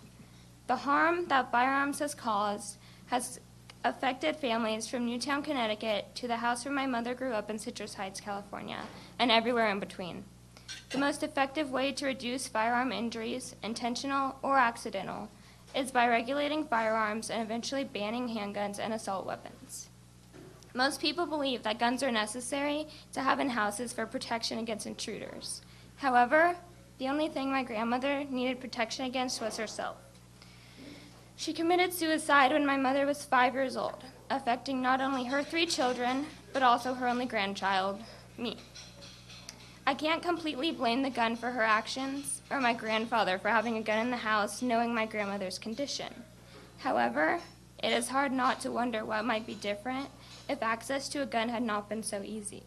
The harm that firearms has caused has affected families from Newtown, Connecticut, to the house where my mother grew up in Citrus Heights, California, and everywhere in between. The most effective way to reduce firearm injuries, intentional or accidental, is by regulating firearms and eventually banning handguns and assault weapons. Most people believe that guns are necessary to have in houses for protection against intruders. However, the only thing my grandmother needed protection against was herself. She committed suicide when my mother was 5 years old, affecting not only her 3 children, but also her only grandchild, me. I can't completely blame the gun for her actions, or my grandfather for having a gun in the house knowing my grandmother's condition. However, it is hard not to wonder what might be different if access to a gun had not been so easy.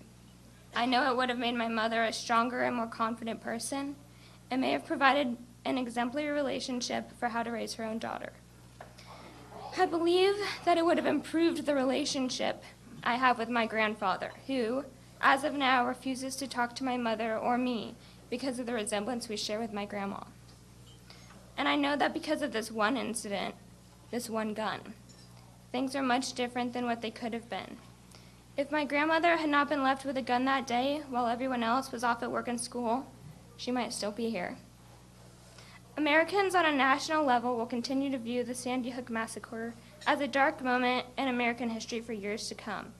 I know it would have made my mother a stronger and more confident person, and may have provided an exemplary relationship for how to raise her own daughter. I believe that it would have improved the relationship I have with my grandfather, who, as of now, refuses to talk to my mother or me because of the resemblance we share with my grandma. And I know that because of this one incident, this one gun, things are much different than what they could have been. If my grandmother had not been left with a gun that day while everyone else was off at work and school, she might still be here. Americans on a national level will continue to view the Sandy Hook Massacre as a dark moment in American history for years to come.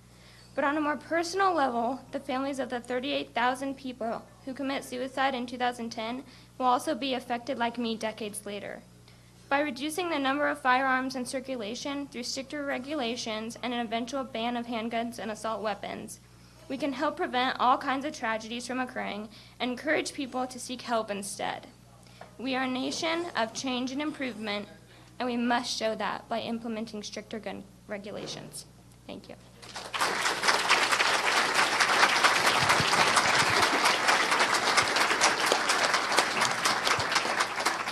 But on a more personal level, the families of the 38,000 people who commit suicide in 2010 will also be affected like me decades later. By reducing the number of firearms in circulation through stricter regulations and an eventual ban of handguns and assault weapons, we can help prevent all kinds of tragedies from occurring and encourage people to seek help instead. We are a nation of change and improvement, and we must show that by implementing stricter gun regulations. Thank you.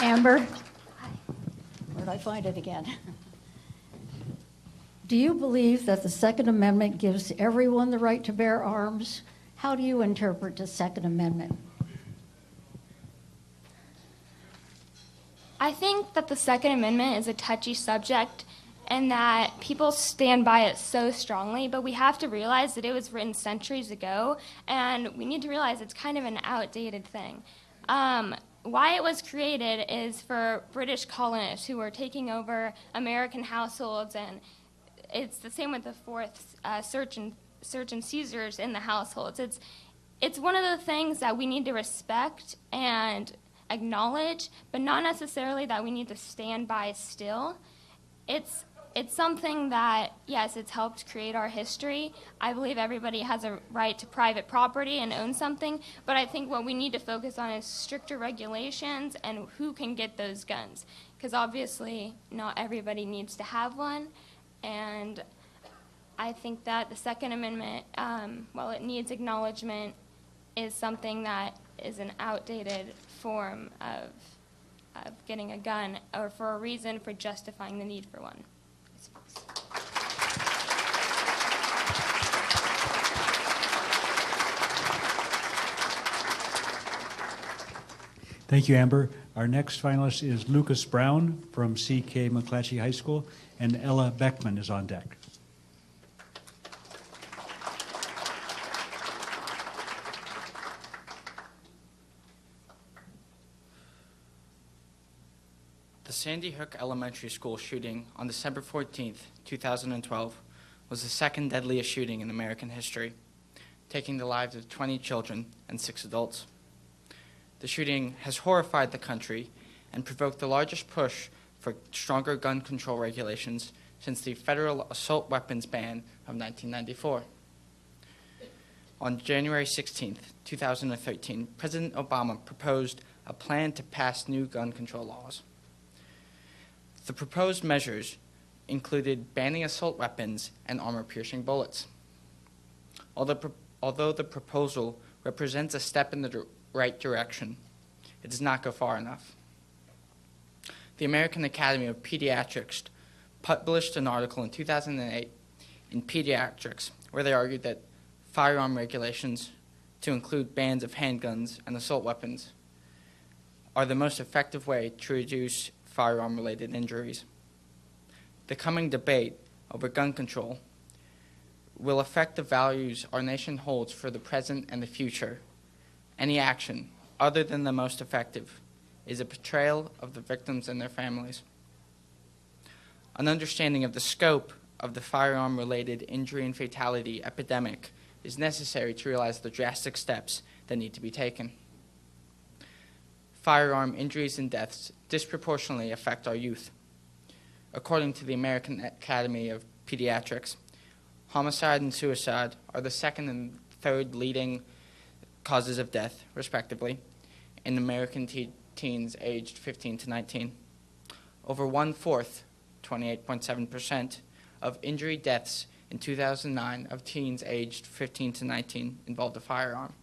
Amber, where did I find it again? Do you believe that the Second Amendment gives everyone the right to bear arms? How do you interpret the Second Amendment? I think that the Second Amendment is a touchy subject and that people stand by it so strongly, but we have to realize that it was written centuries ago, and we need to realize it's kind of an outdated thing. Why it was created is for British colonists who were taking over American households, and it's the same with the fourth search and seizures in the households. It's one of the things that we need to respect and acknowledge, but not necessarily that we need to stand by still. It's something that, yes, it's helped create our history. I believe everybody has a right to private property and own something, but I think what we need to focus on is stricter regulations and who can get those guns, because obviously not everybody needs to have one, and I think that the Second Amendment, while it needs acknowledgement, is something that is an outdated form of getting a gun, or for a reason for justifying the need for one. Thank you, Amber. Our next finalist is Lucas Brown from C.K. McClatchy High School, and Ella Beckman is on deck. The Sandy Hook Elementary School shooting on December 14th, 2012 was the second deadliest shooting in American history, taking the lives of 20 children and 6 adults. The shooting has horrified the country and provoked the largest push for stronger gun control regulations since the federal assault weapons ban of 1994. On January 16th, 2013, President Obama proposed a plan to pass new gun control laws. The proposed measures included banning assault weapons and armor-piercing bullets. Although the proposal represents a step in the right direction, it does not go far enough. The American Academy of Pediatrics published an article in 2008 in Pediatrics where they argued that firearm regulations, to include bans of handguns and assault weapons, are the most effective way to reduce firearm-related injuries. The coming debate over gun control will affect the values our nation holds for the present and the future. Any action other than the most effective is a betrayal of the victims and their families. An understanding of the scope of the firearm-related injury and fatality epidemic is necessary to realize the drastic steps that need to be taken. Firearm injuries and deaths disproportionately affect our youth. According to the American Academy of Pediatrics, homicide and suicide are the second and third leading causes of death, respectively, in American teens aged 15 to 19. Over 1/4, 28.7%, of injury deaths in 2009 of teens aged 15 to 19 involved a firearm.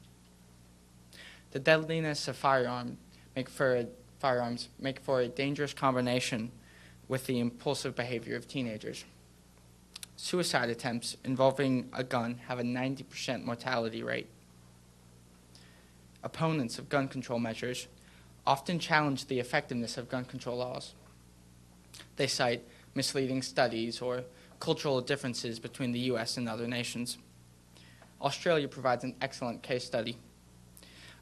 The deadliness of firearms make for a dangerous combination with the impulsive behavior of teenagers. Suicide attempts involving a gun have a 90% mortality rate. Opponents of gun control measures often challenge the effectiveness of gun control laws. They cite misleading studies or cultural differences between the U.S. and other nations. Australia provides an excellent case study.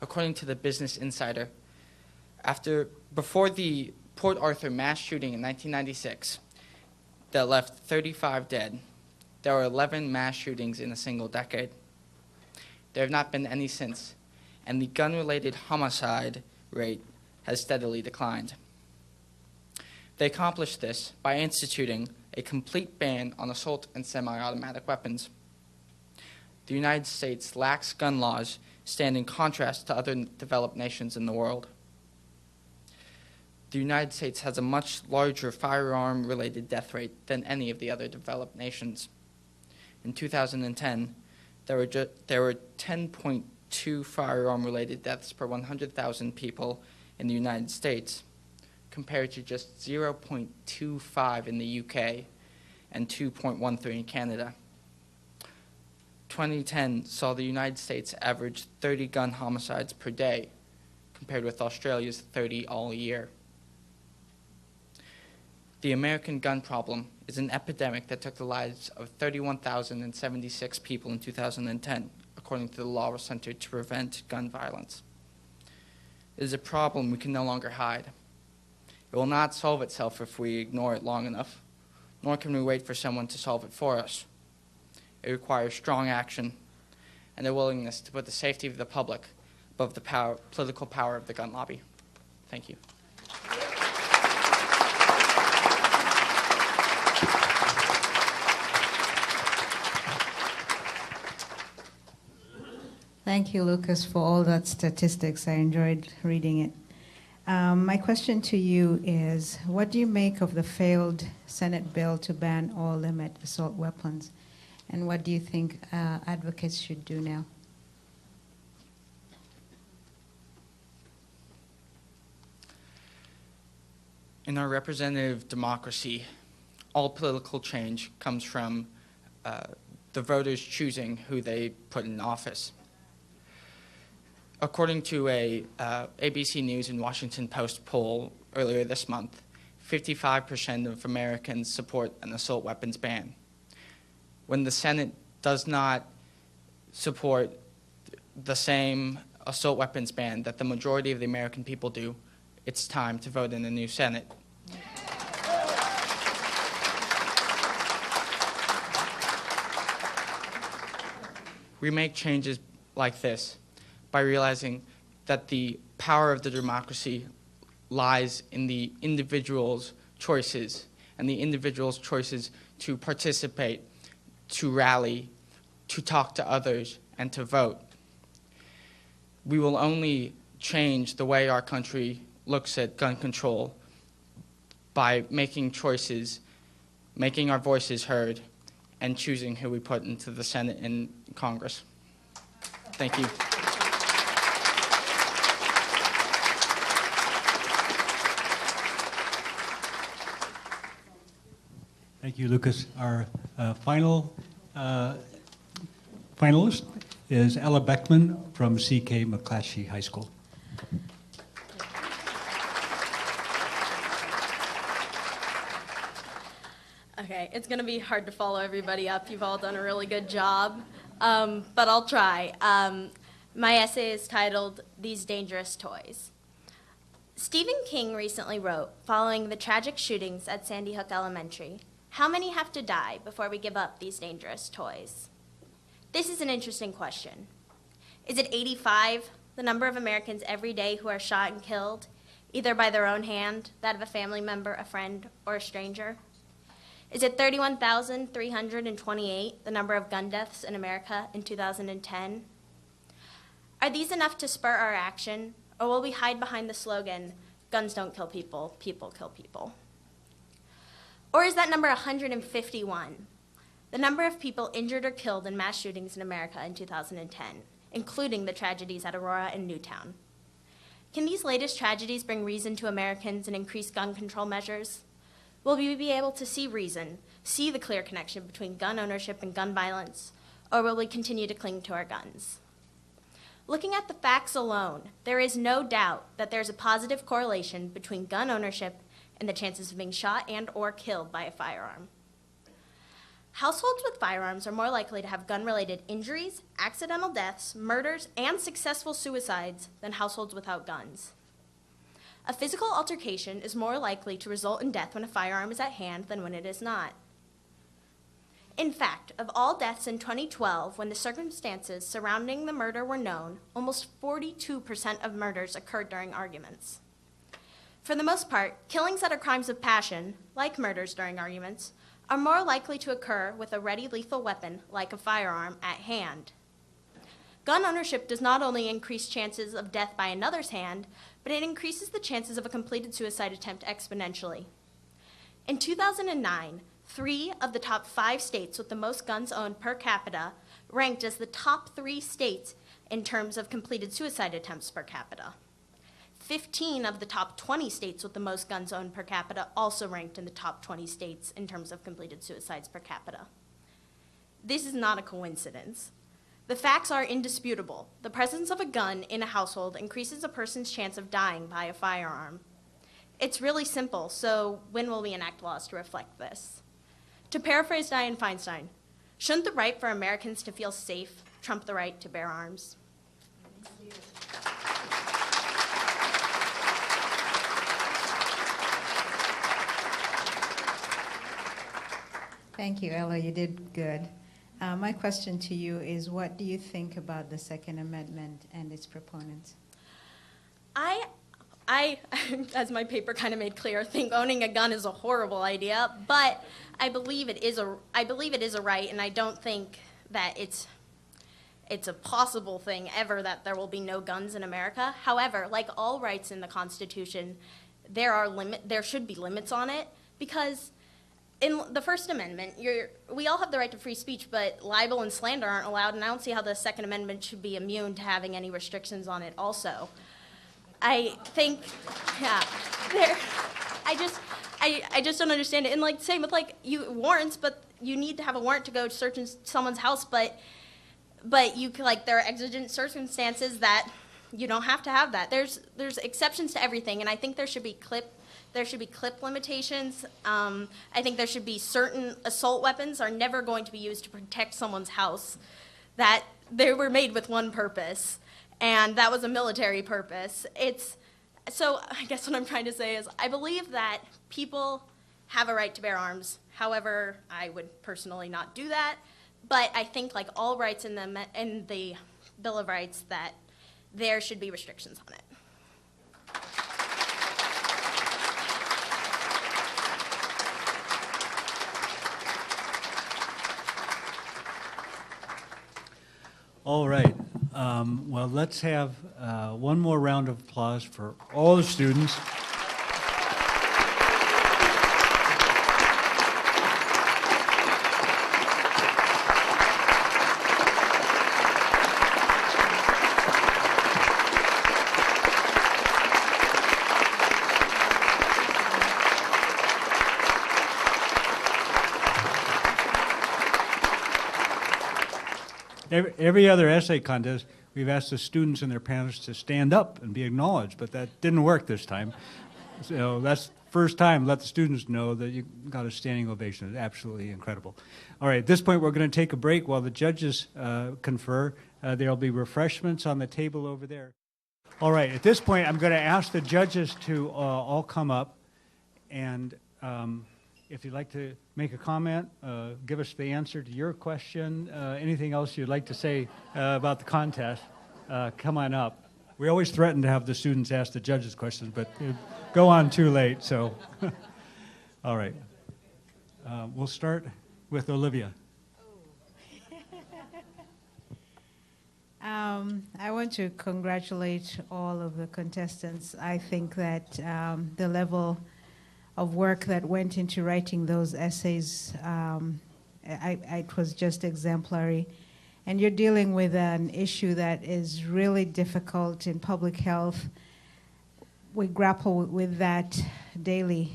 According to the Business Insider, before the Port Arthur mass shooting in 1996 that left 35 dead, there were 11 mass shootings in a single decade. There have not been any since, and the gun-related homicide rate has steadily declined. They accomplished this by instituting a complete ban on assault and semi-automatic weapons. The United States lacks gun laws, stand in contrast to other developed nations in the world. The United States has a much larger firearm-related death rate than any of the other developed nations. In 2010, there were 10.2 firearm-related deaths per 100,000 people in the United States, compared to just 0.25 in the UK and 2.13 in Canada. 2010 saw the United States average 30 gun homicides per day, compared with Australia's 30 all year. The American gun problem is an epidemic that took the lives of 31,076 people in 2010, according to the Law Center to Prevent Gun Violence. It is a problem we can no longer hide. It will not solve itself if we ignore it long enough, nor can we wait for someone to solve it for us. It requires strong action and a willingness to put the safety of the public above the political power of the gun lobby. Thank you. Thank you, Lucas, for all that statistics. I enjoyed reading it. My question to you is, what do you make of the failed Senate bill to ban or limit assault weapons? And what do you think advocates should do now? In our representative democracy, all political change comes from the voters choosing who they put in office. According to a ABC News and Washington Post poll earlier this month, 55% of Americans support an assault weapons ban. When the Senate does not support the same assault weapons ban that the majority of the American people do, it's time to vote in a new Senate. We make changes like this by realizing that the power of the democracy lies in the individual's choices, and the individual's choices to participate, to rally, to talk to others, and to vote. We will only change the way our country looks at gun control by making choices, making our voices heard, and choosing who we put into the Senate and Congress. Thank you. Thank you, Lucas. Our final finalist is Ella Beckman from C.K. McClatchy High School. Okay, it's going to be hard to follow everybody up. You've all done a really good job, but I'll try. My essay is titled, "These Dangerous Toys." Stephen King recently wrote, following the tragic shootings at Sandy Hook Elementary, "How many have to die before we give up these dangerous toys?" This is an interesting question. Is it 85, the number of Americans every day who are shot and killed, either by their own hand, that of a family member, a friend, or a stranger? Is it 31,328, the number of gun deaths in America in 2010? Are these enough to spur our action, or will we hide behind the slogan, "Guns don't kill people, people kill people"? Or is that number 151, the number of people injured or killed in mass shootings in America in 2010, including the tragedies at Aurora and Newtown? Can these latest tragedies bring reason to Americans and increase gun control measures? Will we be able to see reason, see the clear connection between gun ownership and gun violence, or will we continue to cling to our guns? Looking at the facts alone, there is no doubt that there's a positive correlation between gun ownership and the chances of being shot and or killed by a firearm. Households with firearms are more likely to have gun-related injuries, accidental deaths, murders, and successful suicides than households without guns. A physical altercation is more likely to result in death when a firearm is at hand than when it is not. In fact, of all deaths in 2012, when the circumstances surrounding the murder were known, almost 42% of murders occurred during arguments. For the most part, killings that are crimes of passion, like murders during arguments, are more likely to occur with a ready lethal weapon, like a firearm, at hand. Gun ownership does not only increase chances of death by another's hand, but it increases the chances of a completed suicide attempt exponentially. In 2009, 3 of the top 5 states with the most guns owned per capita ranked as the top 3 states in terms of completed suicide attempts per capita. 15 of the top 20 states with the most guns owned per capita also ranked in the top 20 states in terms of completed suicides per capita. This is not a coincidence. The facts are indisputable. The presence of a gun in a household increases a person's chance of dying by a firearm. It's really simple, so when will we enact laws to reflect this? To paraphrase Dianne Feinstein, shouldn't the right for Americans to feel safe trump the right to bear arms? Thank you, Ella. You did good. My question to you is, what do you think about the Second Amendment and its proponents? I, as my paper kind of made clear, think owning a gun is a horrible idea, but I believe it is a right, and I don't think that it's a possible thing ever that there will be no guns in America. However, like all rights in the Constitution, there should be limits on it, because in the First Amendment, we all have the right to free speech, but libel and slander aren't allowed, and I don't see how the Second Amendment should be immune to having any restrictions on it also. I think, yeah, I just don't understand it. And like, same with like warrants, but you need to have a warrant to go search in someone's house, but you can, like, there are exigent circumstances that you don't have to have that. There's exceptions to everything, and I think there should be clip limitations. I think there should be certain assault weapons are never going to be used to protect someone's house, that they were made with one purpose, and that was a military purpose. So I guess what I'm trying to say is I believe that people have a right to bear arms. However, I would personally not do that. But I think, like all rights in the Bill of Rights, that there should be restrictions on it. All right. Well, let's have one more round of applause for all the students. Every other essay contest, we've asked the students and their parents to stand up and be acknowledged, but that didn't work this time. So that's the first time. Let the students know that you got a standing ovation. It's absolutely incredible. All right, at this point, we're going to take a break while the judges confer. There'll be refreshments on the table over there. All right, at this point, I'm going to ask the judges to all come up, and if you'd like to make a comment, give us the answer to your question, anything else you'd like to say about the contest, come on up. We always threaten to have the students ask the judges questions, but go on too late, so. All right. We'll start with Olivia. I want to congratulate all of the contestants. I think that the level of work that went into writing those essays, it was just exemplary. And you're dealing with an issue that is really difficult in public health. We grapple with that daily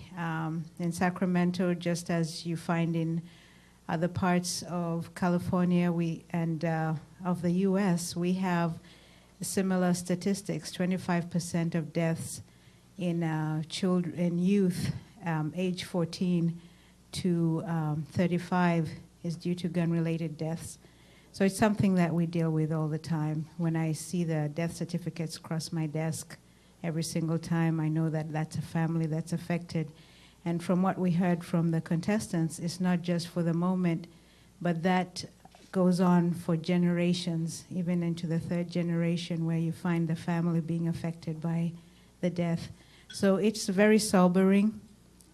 in Sacramento, just as you find in other parts of California and of the U.S. We have similar statistics. 25% of deaths in children, in youth, age 14 to 35 is due to gun-related deaths. So it's something that we deal with all the time. When I see the death certificates cross my desk every single time, I know that that's a family that's affected. And from what we heard from the contestants, it's not just for the moment, but that goes on for generations, even into the third generation, where you find the family being affected by the death. So it's very sobering.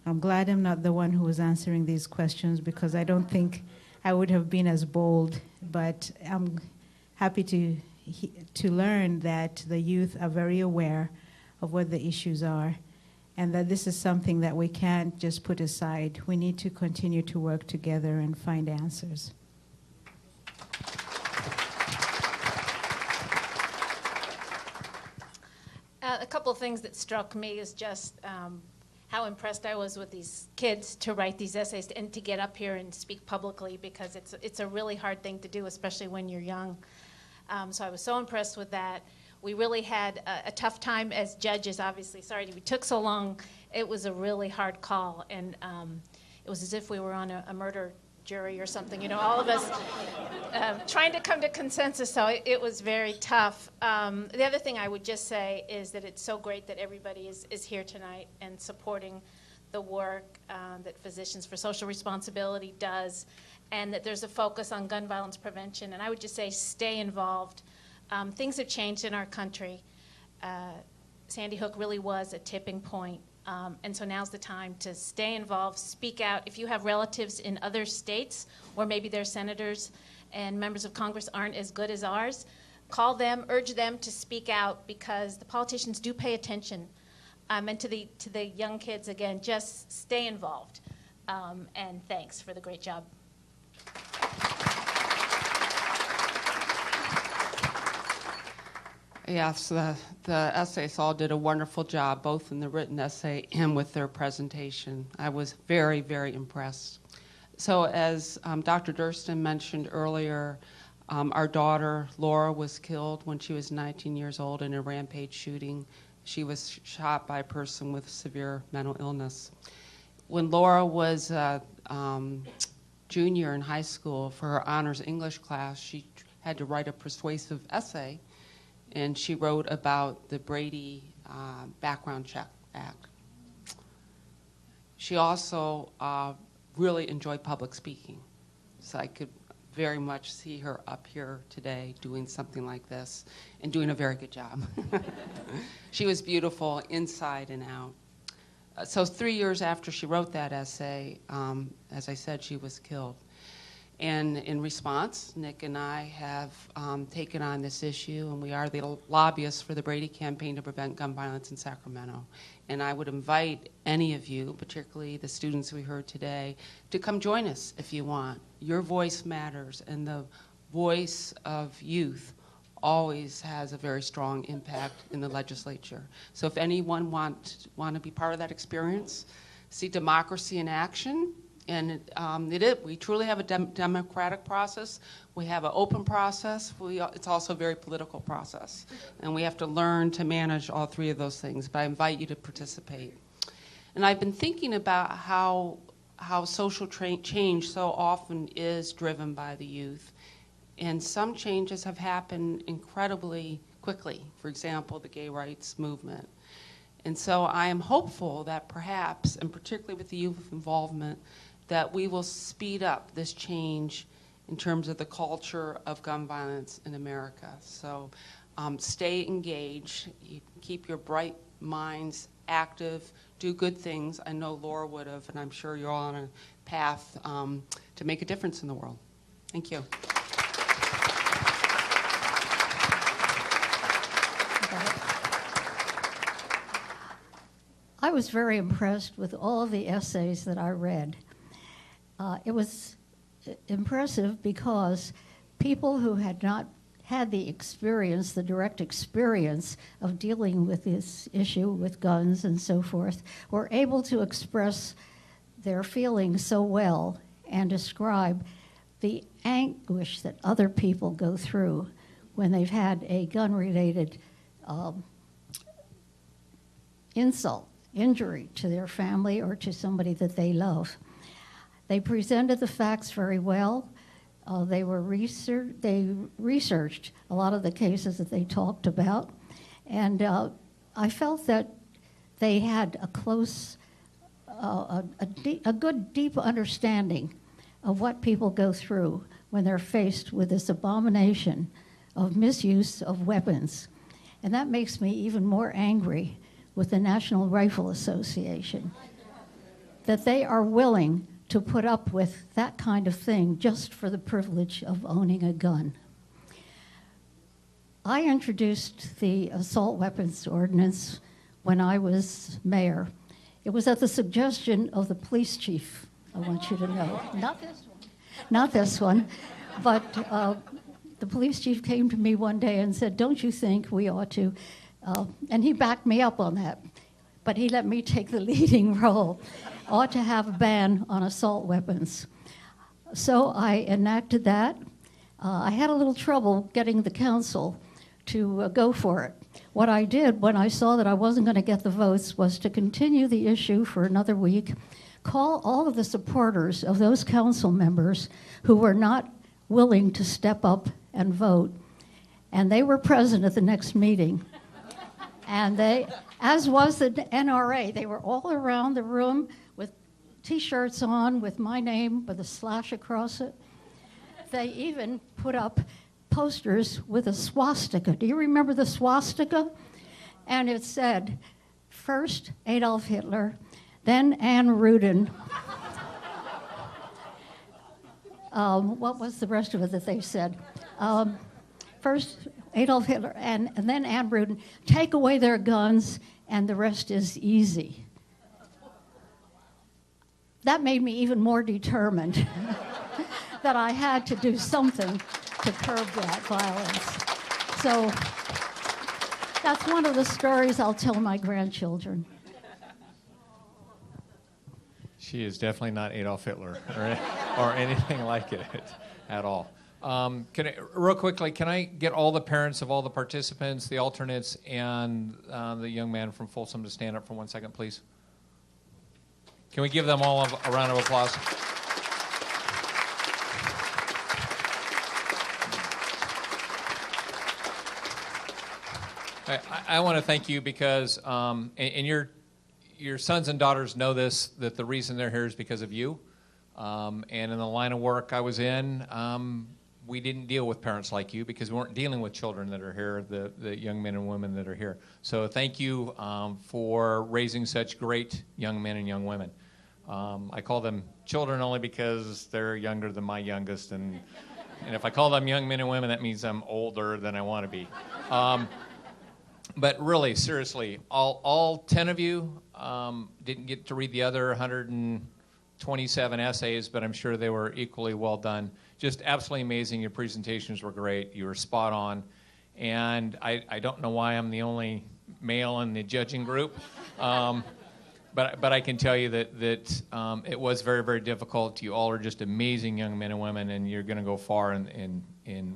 I'm glad I'm not the one who was answering these questions, because I don't think I would have been as bold, but I'm happy to learn that the youth are very aware of what the issues are, and that this is something that we can't just put aside. We need to continue to work together and find answers. A couple of things that struck me is just how impressed I was with these kids to write these essays and to get up here and speak publicly, because it's a really hard thing to do, especially when you're young. So I was so impressed with that. We really had a tough time as judges, obviously. Sorry we took so long. It was a really hard call, and it was as if we were on a murder jury or something, you know, all of us trying to come to consensus, so it was very tough. The other thing I would just say is that it's so great that everybody is here tonight and supporting the work that Physicians for Social Responsibility does, and that there's a focus on gun violence prevention. And I would just say stay involved. Things have changed in our country. Sandy Hook really was a tipping point. And so now's the time to stay involved, speak out. If you have relatives in other states, or maybe their senators and members of Congress aren't as good as ours, call them, urge them to speak out, because the politicians do pay attention. And to the young kids, again, just stay involved. And thanks for the great job. Yes, the essayists all did a wonderful job, both in the written essay and with their presentation. I was very, very impressed. So as Dr. Durston mentioned earlier, our daughter, Laura, was killed when she was 19 years old in a rampage shooting. She was shot by a person with severe mental illness. When Laura was a junior in high school, for her honors English class, she had to write a persuasive essay, and she wrote about the Brady Background Check Act. She also really enjoyed public speaking, so I could very much see her up here today doing something like this and doing a very good job. She was beautiful inside and out. So 3 years after she wrote that essay, as I said, she was killed. And in response, Nick and I have taken on this issue, and we are the lobbyists for the Brady Campaign to Prevent Gun Violence in Sacramento. And I would invite any of you, particularly the students we heard today, to come join us if you want. Your voice matters, and the voice of youth always has a very strong impact in the legislature. So if anyone want to be part of that experience, see democracy in action. And we truly have a democratic process. We have an open process. It's also a very political process. And we have to learn to manage all three of those things. But I invite you to participate. And I've been thinking about how social change so often is driven by the youth. And some changes have happened incredibly quickly. For example, the gay rights movement. And so I am hopeful that perhaps, and particularly with the youth involvement, that we will speed up this change in terms of the culture of gun violence in America. So stay engaged, keep your bright minds active, do good things. I know Laura would have, and I'm sure you're all on a path to make a difference in the world. Thank you. I was very impressed with all of the essays that I read. It was impressive because people who had not had the experience, the direct experience of dealing with this issue with guns and so forth, were able to express their feelings so well and describe the anguish that other people go through when they've had a gun-related insult, injury to their family or to somebody that they love. They presented the facts very well. They researched a lot of the cases that they talked about, and I felt that they had a close, a good, deep understanding of what people go through when they're faced with this abomination of misuse of weapons. And that makes me even more angry with the National Rifle Association, that they are willing to put up with that kind of thing just for the privilege of owning a gun. I introduced the assault weapons ordinance when I was mayor. It was at the suggestion of the police chief, I want you to know. Not this one, but the police chief came to me one day and said, "Don't you think we ought to And he backed me up on that. But he let me take the leading role. Ought to have a ban on assault weapons. So I enacted that. I had a little trouble getting the council to go for it. What I did when I saw that I wasn't going to get the votes was to continue the issue for another week, call all of the supporters of those council members who were not willing to step up and vote. And they were present at the next meeting. And they, as was the NRA, they were all around the room with T-shirts on with my name with a slash across it. They even put up posters with a swastika. Do you remember the swastika? And it said, first Adolf Hitler, then Anne Rudin. What was the rest of it that they said? First Adolf Hitler and then Anne Rudin. Take away their guns and the rest is easy. That made me even more determined that I had to do something to curb that violence. So that's one of the stories I'll tell my grandchildren. She is definitely not Adolf Hitler or anything like it at all. Real quickly, can I get all the parents of all the participants, the alternates, and the young man from Folsom to stand up for 1 second, please? Can we give them all a round of applause? I want to thank you because, and your sons and daughters know this, that the reason they're here is because of you. And in the line of work I was in, we didn't deal with parents like you because we weren't dealing with children that are here, the young men and women that are here. So thank you for raising such great young men and young women. I call them children only because they're younger than my youngest, and if I call them young men and women, that means I'm older than I want to be. But really, seriously, all 10 of you didn't get to read the other 127 essays, but I'm sure they were equally well done. Just absolutely amazing. Your presentations were great. You were spot on. And I don't know why I'm the only male in the judging group, but I can tell you that it was very, very difficult. You all are just amazing young men and women, and you're going to go far in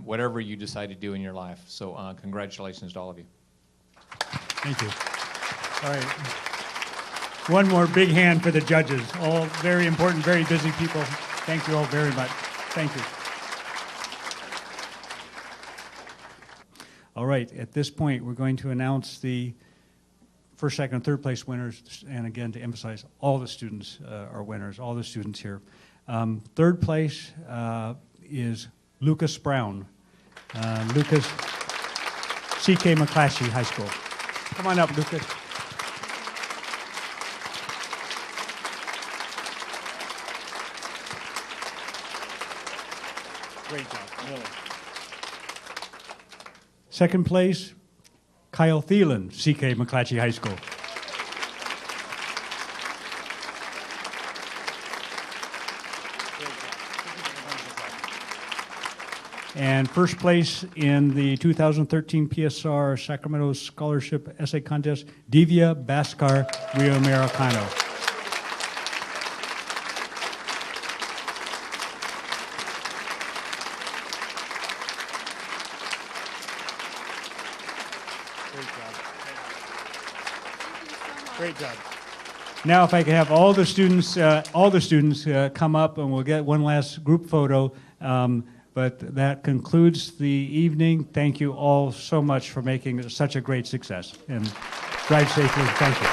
whatever you decide to do in your life. So congratulations to all of you. Thank you. All right. One more big hand for the judges. All very important, very busy people. Thank you all very much. Thank you. All right. At this point, we're going to announce the first, second, and third place winners. And again, to emphasize, all the students are winners, all the students here. Third place is Lucas Brown. Lucas, C.K. McClatchy High School. Come on up, Lucas. Great job, really. Second place, Kyle Thielen, C.K. McClatchy High School. And first place in the 2013 PSR Sacramento Scholarship Essay Contest, Divya Bhaskar Rio-Americano. Great job. Now, if I could have all the students come up, and we'll get one last group photo. But that concludes the evening. Thank you all so much for making it such a great success. And drive safely. Thank you.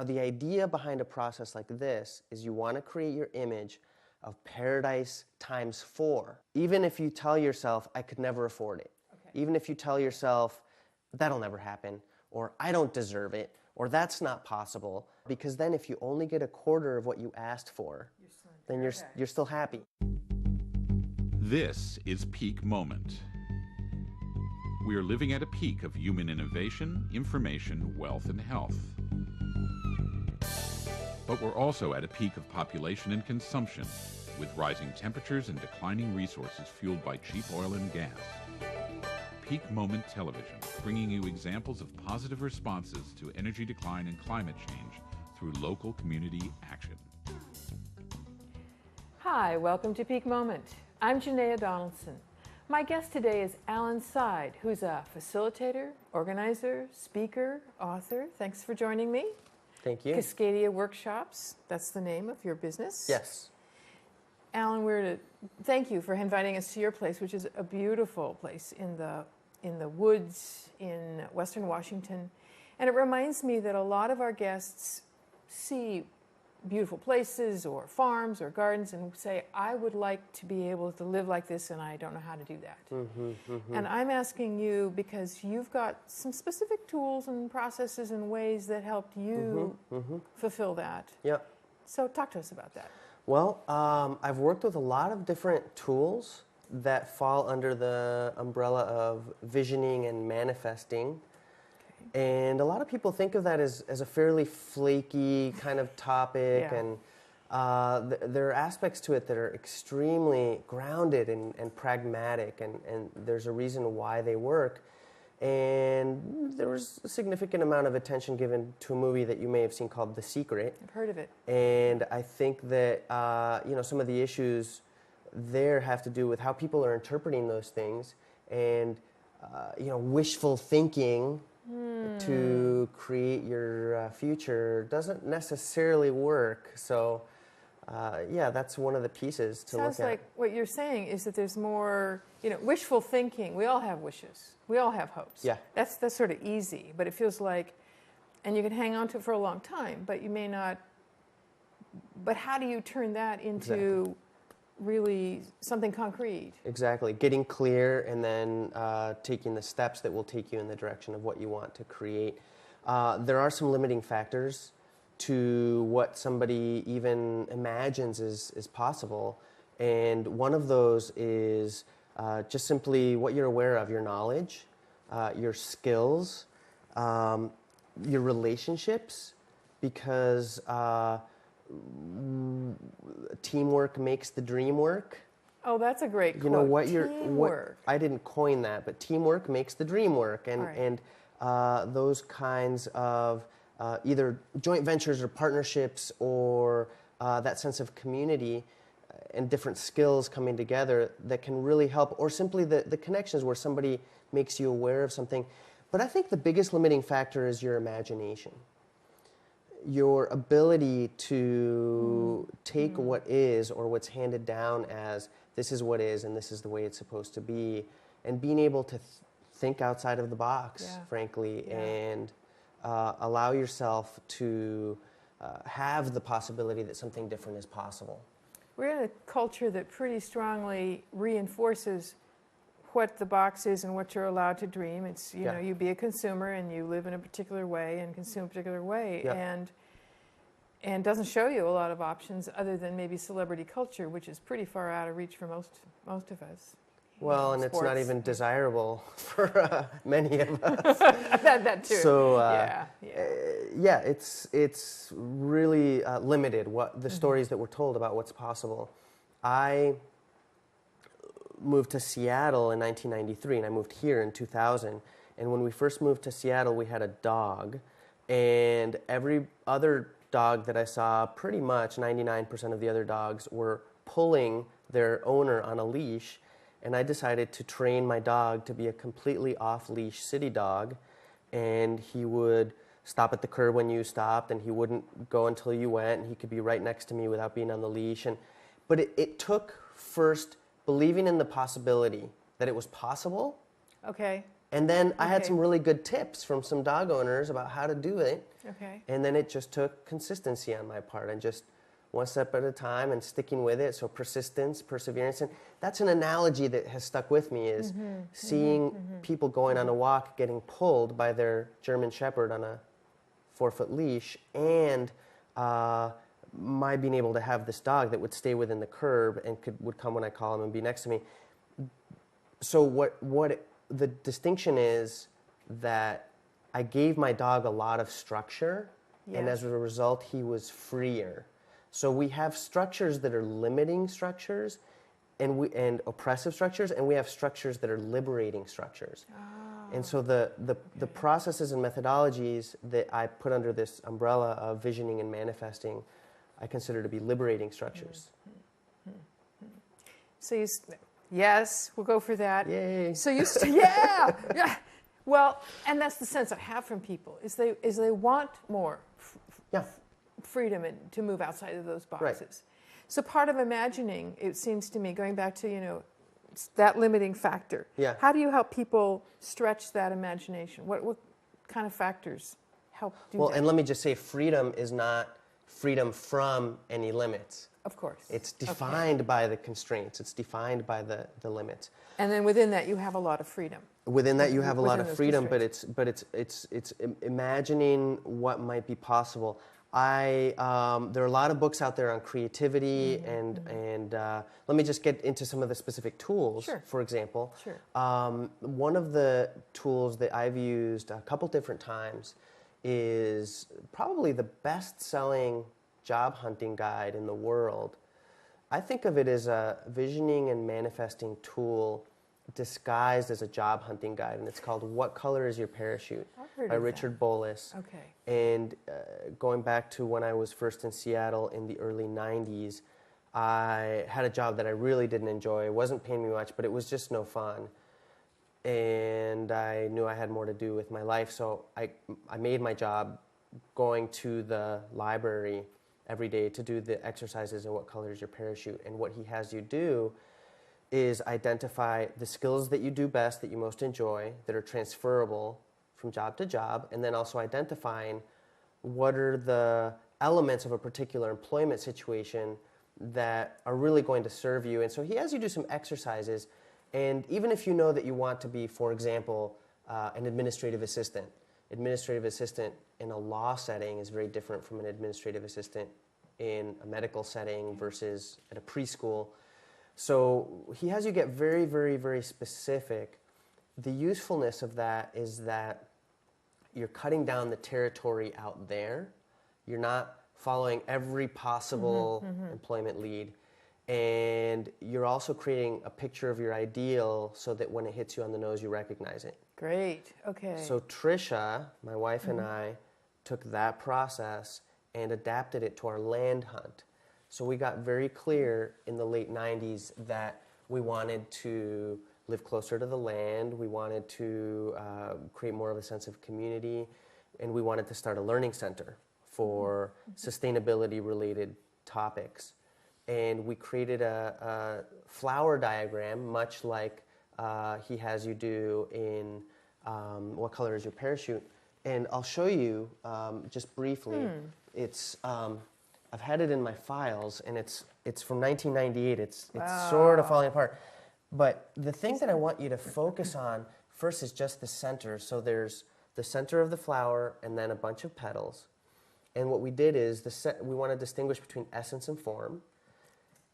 Now, the idea behind a process like this is you want to create your image of paradise times 4. Even if you tell yourself, I could never afford it. Even if you tell yourself, that'll never happen, or I don't deserve it, or that's not possible, because then if you only get a quarter of what you asked for, then you're still happy. This is Peak Moment. We are living at a peak of human innovation, information, wealth, and health. But we're also at a peak of population and consumption, with rising temperatures and declining resources fueled by cheap oil and gas. Peak Moment Television, bringing you examples of positive responses to energy decline and climate change through local community action. Hi, welcome to Peak Moment. I'm Janaea Donaldson. My guest today is Alan Side, who's a facilitator, organizer, speaker, author. Thanks for joining me. Thank you. Cascadia Workshops, that's the name of your business? Yes. Alan, thank you for inviting us to your place, which is a beautiful place in the woods in Western Washington. And it reminds me that a lot of our guests see beautiful places or farms or gardens and say, I would like to be able to live like this and I don't know how to do that. And I'm asking you because you've got some specific tools and processes and ways that helped you fulfill that. Yep. So talk to us about that. Well, I've worked with a lot of different tools that fall under the umbrella of visioning and manifesting. And a lot of people think of that as a fairly flaky kind of topic, and there are aspects to it that are extremely grounded and pragmatic, and there's a reason why they work. And there was a significant amount of attention given to a movie that you may have seen called The Secret. I've heard of it. And I think that some of the issues there have to do with how people are interpreting those things, and wishful thinking to create your future doesn't necessarily work. So, that's one of the pieces to look at. Sounds like what you're saying is that there's more, wishful thinking. We all have wishes. We all have hopes. Yeah. That's sort of easy, but it feels like, and you can hang on to it for a long time, but you may not. But how do you turn that into really something concrete? Exactly. Getting clear and then taking the steps that will take you in the direction of what you want to create. There are some limiting factors to what somebody even imagines is possible. And one of those is just simply what you're aware of, your knowledge, your skills, your relationships, because teamwork makes the dream work. Oh, that's a great quote. You know what teamwork. I didn't coin that, but teamwork makes the dream work, and those kinds of either joint ventures or partnerships or that sense of community and different skills coming together that can really help, or simply the connections where somebody makes you aware of something. But I think the biggest limiting factor is your imagination. Your ability to take what is or what's handed down as this is what is and this is the way it's supposed to be, and being able to think outside of the box, frankly, and allow yourself to have the possibility that something different is possible. We're in a culture that pretty strongly reinforces what the box is and what you're allowed to dream. It's, you know, you be a consumer and you live in a particular way and consume a particular way, and doesn't show you a lot of options other than maybe celebrity culture, which is pretty far out of reach for most of us. Well, and it's not even desirable for many of us. that too. So it's really limited what the stories that we're told about what's possible. I moved to Seattle in 1993, and I moved here in 2000. And when we first moved to Seattle, we had a dog, and every other dog that I saw, pretty much 99% of the other dogs were pulling their owner on a leash. And I decided to train my dog to be a completely off-leash city dog, and he would stop at the curb when you stopped, and he wouldn't go until you went, and he could be right next to me without being on the leash. But it took first believing in the possibility that it was possible, And then I had Okay. some really good tips from some dog owners about how to do it. Okay. And then it just took consistency on my part and just one step at a time and sticking with it. So persistence, perseverance. And that's an analogy that has stuck with me is seeing people going on a walk getting pulled by their German Shepherd on a 4-foot leash, and my being able to have this dog that would stay within the curb and would come when I call him and be next to me. So what the distinction is that I gave my dog a lot of structure, and as a result, he was freer. So we have structures that are limiting structures, and oppressive structures, and we have structures that are liberating structures. And so the processes and methodologies that I put under this umbrella of visioning and manifesting, I consider to be liberating structures. So you, yes, we'll go for that. Yay! So you, yeah. Well, and that's the sense I have from people is they want more freedom and to move outside of those boxes. Right. So part of imagining, it seems to me, going back to that limiting factor. Yeah. How do you help people stretch that imagination? What kind of factors help do Well, that? and let me just say, freedom is not freedom from any limits. Of course. It's defined by the constraints. It's defined by the limits. And then within that, you have a lot of freedom. Within that, you have a lot Within of those freedom, but constraints. it's imagining what might be possible. There are a lot of books out there on creativity, and let me just get into some of the specific tools. Sure. For example, Sure. one of the tools that I've used a couple different times is probably the best-selling job hunting guide in the world. I think of it as a visioning and manifesting tool disguised as a job hunting guide, and it's called "What Color Is Your Parachute" heard by of that. Richard Bolles. Okay. And going back to when I was first in Seattle in the early 90s, I had a job that I really didn't enjoy. It wasn't paying me much, but it was just no fun. And I knew I had more to do with my life, so I made my job going to the library every day to do the exercises and "What Color Is Your Parachute?" And what he has you do is identify the skills that you do best, that you most enjoy, that are transferable from job to job, and then also identifying what are the elements of a particular employment situation that are really going to serve you. And so he has you do some exercises, and even if you know that you want to be, for example, an administrative assistant in a law setting is very different from an administrative assistant in a medical setting versus at a preschool. So he has you get very, very, very specific. The usefulness of that is that you're cutting down the territory out there. You're not following every possible employment lead. And you're also creating a picture of your ideal so that when it hits you on the nose, you recognize it. Great. Okay. So Trisha, my wife, and I took that process and adapted it to our land hunt. So we got very clear in the late 90s that we wanted to live closer to the land, we wanted to create more of a sense of community, and we wanted to start a learning center for sustainability-related topics. And we created a flower diagram, much like he has you do in What Color Is Your Parachute? And I'll show you just briefly. It's I've had it in my files, and it's from 1998. It's sort of falling apart. But the thing that I want you to focus on first is just the center. So there's the center of the flower and then a bunch of petals. And what we did is we want to distinguish between essence and form.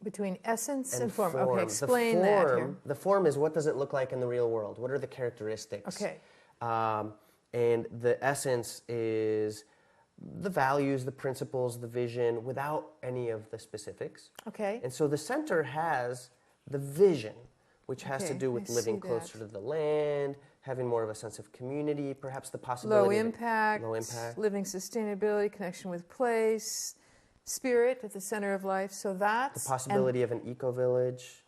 Between essence and form. Okay, explain that here. The form is what does it look like in the real world? What are the characteristics? Okay. And the essence is the values, the principles, the vision, without any of the specifics. Okay. And so the center has the vision, which has to do with I living see closer that. to the land, having more of a sense of community, perhaps the possibility Low impact, living sustainability, connection with place, spirit at the center of life. So that's the possibility of an eco-village.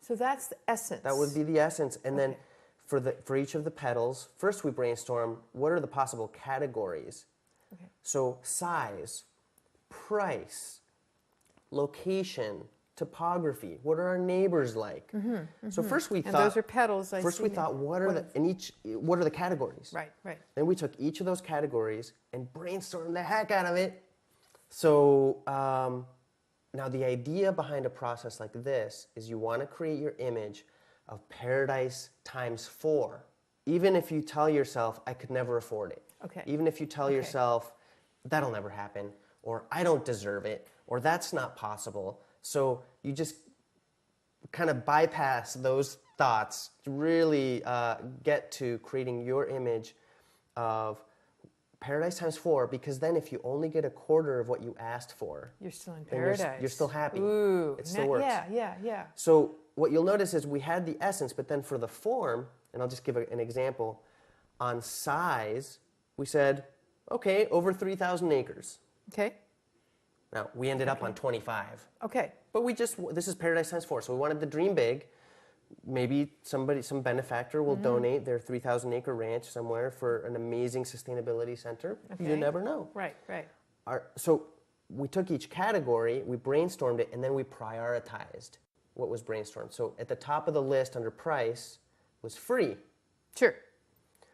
So that's the essence. That would be the essence. And then for each of the petals, first we brainstorm what are the possible categories. So size, price, location, topography? What are our neighbors like? So first we And thought those are petals. First we thought, what are the categories? Right, right. Then we took each of those categories and brainstormed the heck out of it. So now the idea behind a process like this is you want to create your image of paradise times 4. Even if you tell yourself, I could never afford it. Okay. Even if you tell yourself, that'll never happen, or I don't deserve it, or that's not possible. So you just kind of bypass those thoughts to really get to creating your image of paradise times 4, because then if you only get a quarter of what you asked for, You're still in then paradise. you're still happy. Ooh. It still works. Yeah. So what you'll notice is we had the essence, but then for the form, and I'll just give an example, on size, we said, okay, over 3,000 acres. Okay. Now, we ended up on 25. Okay. But this is paradise times 4, so we wanted to dream big. Maybe some benefactor will donate their 3,000 acre ranch somewhere for an amazing sustainability center. Okay. You never know. Right. So we took each category, we brainstormed it, and then we prioritized what was brainstormed. So at the top of the list under price was free. Sure.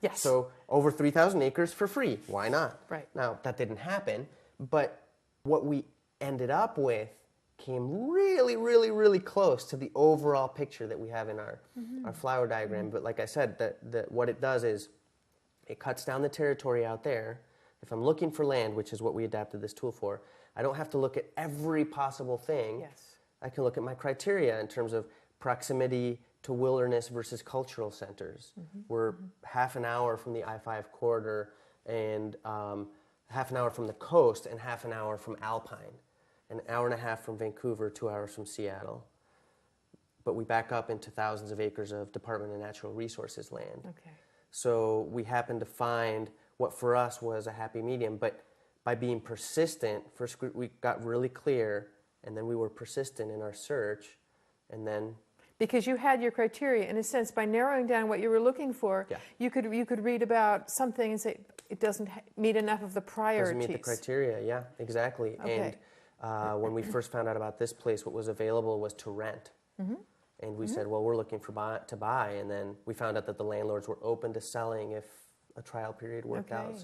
Yes. So over 3,000 acres for free. Why not? Right. Now, that didn't happen, but what we ended up with came really, really, really close to the overall picture that we have in our flower diagram. But like I said, what it does is it cuts down the territory out there. If I'm looking for land, which is what we adapted this tool for, I don't have to look at every possible thing. Yes. I can look at my criteria in terms of proximity to wilderness versus cultural centers. We're half an hour from the I-5 corridor and half an hour from the coast and half an hour from Alpine, an hour and a half from Vancouver, 2 hours from Seattle. But we back up into thousands of acres of Department of Natural Resources land. Okay. So we happened to find what for us was a happy medium, but by being persistent, first we got really clear, and then we were persistent in our search, and then Because you had your criteria, in a sense, by narrowing down what you were looking for, you could read about something and say it doesn't meet enough of the priorities. doesn't meet the criteria, yeah, exactly. Okay. And when we first found out about this place, what was available was to rent. And we said, well, we're looking to buy, and then we found out that the landlords were open to selling if a trial period worked out.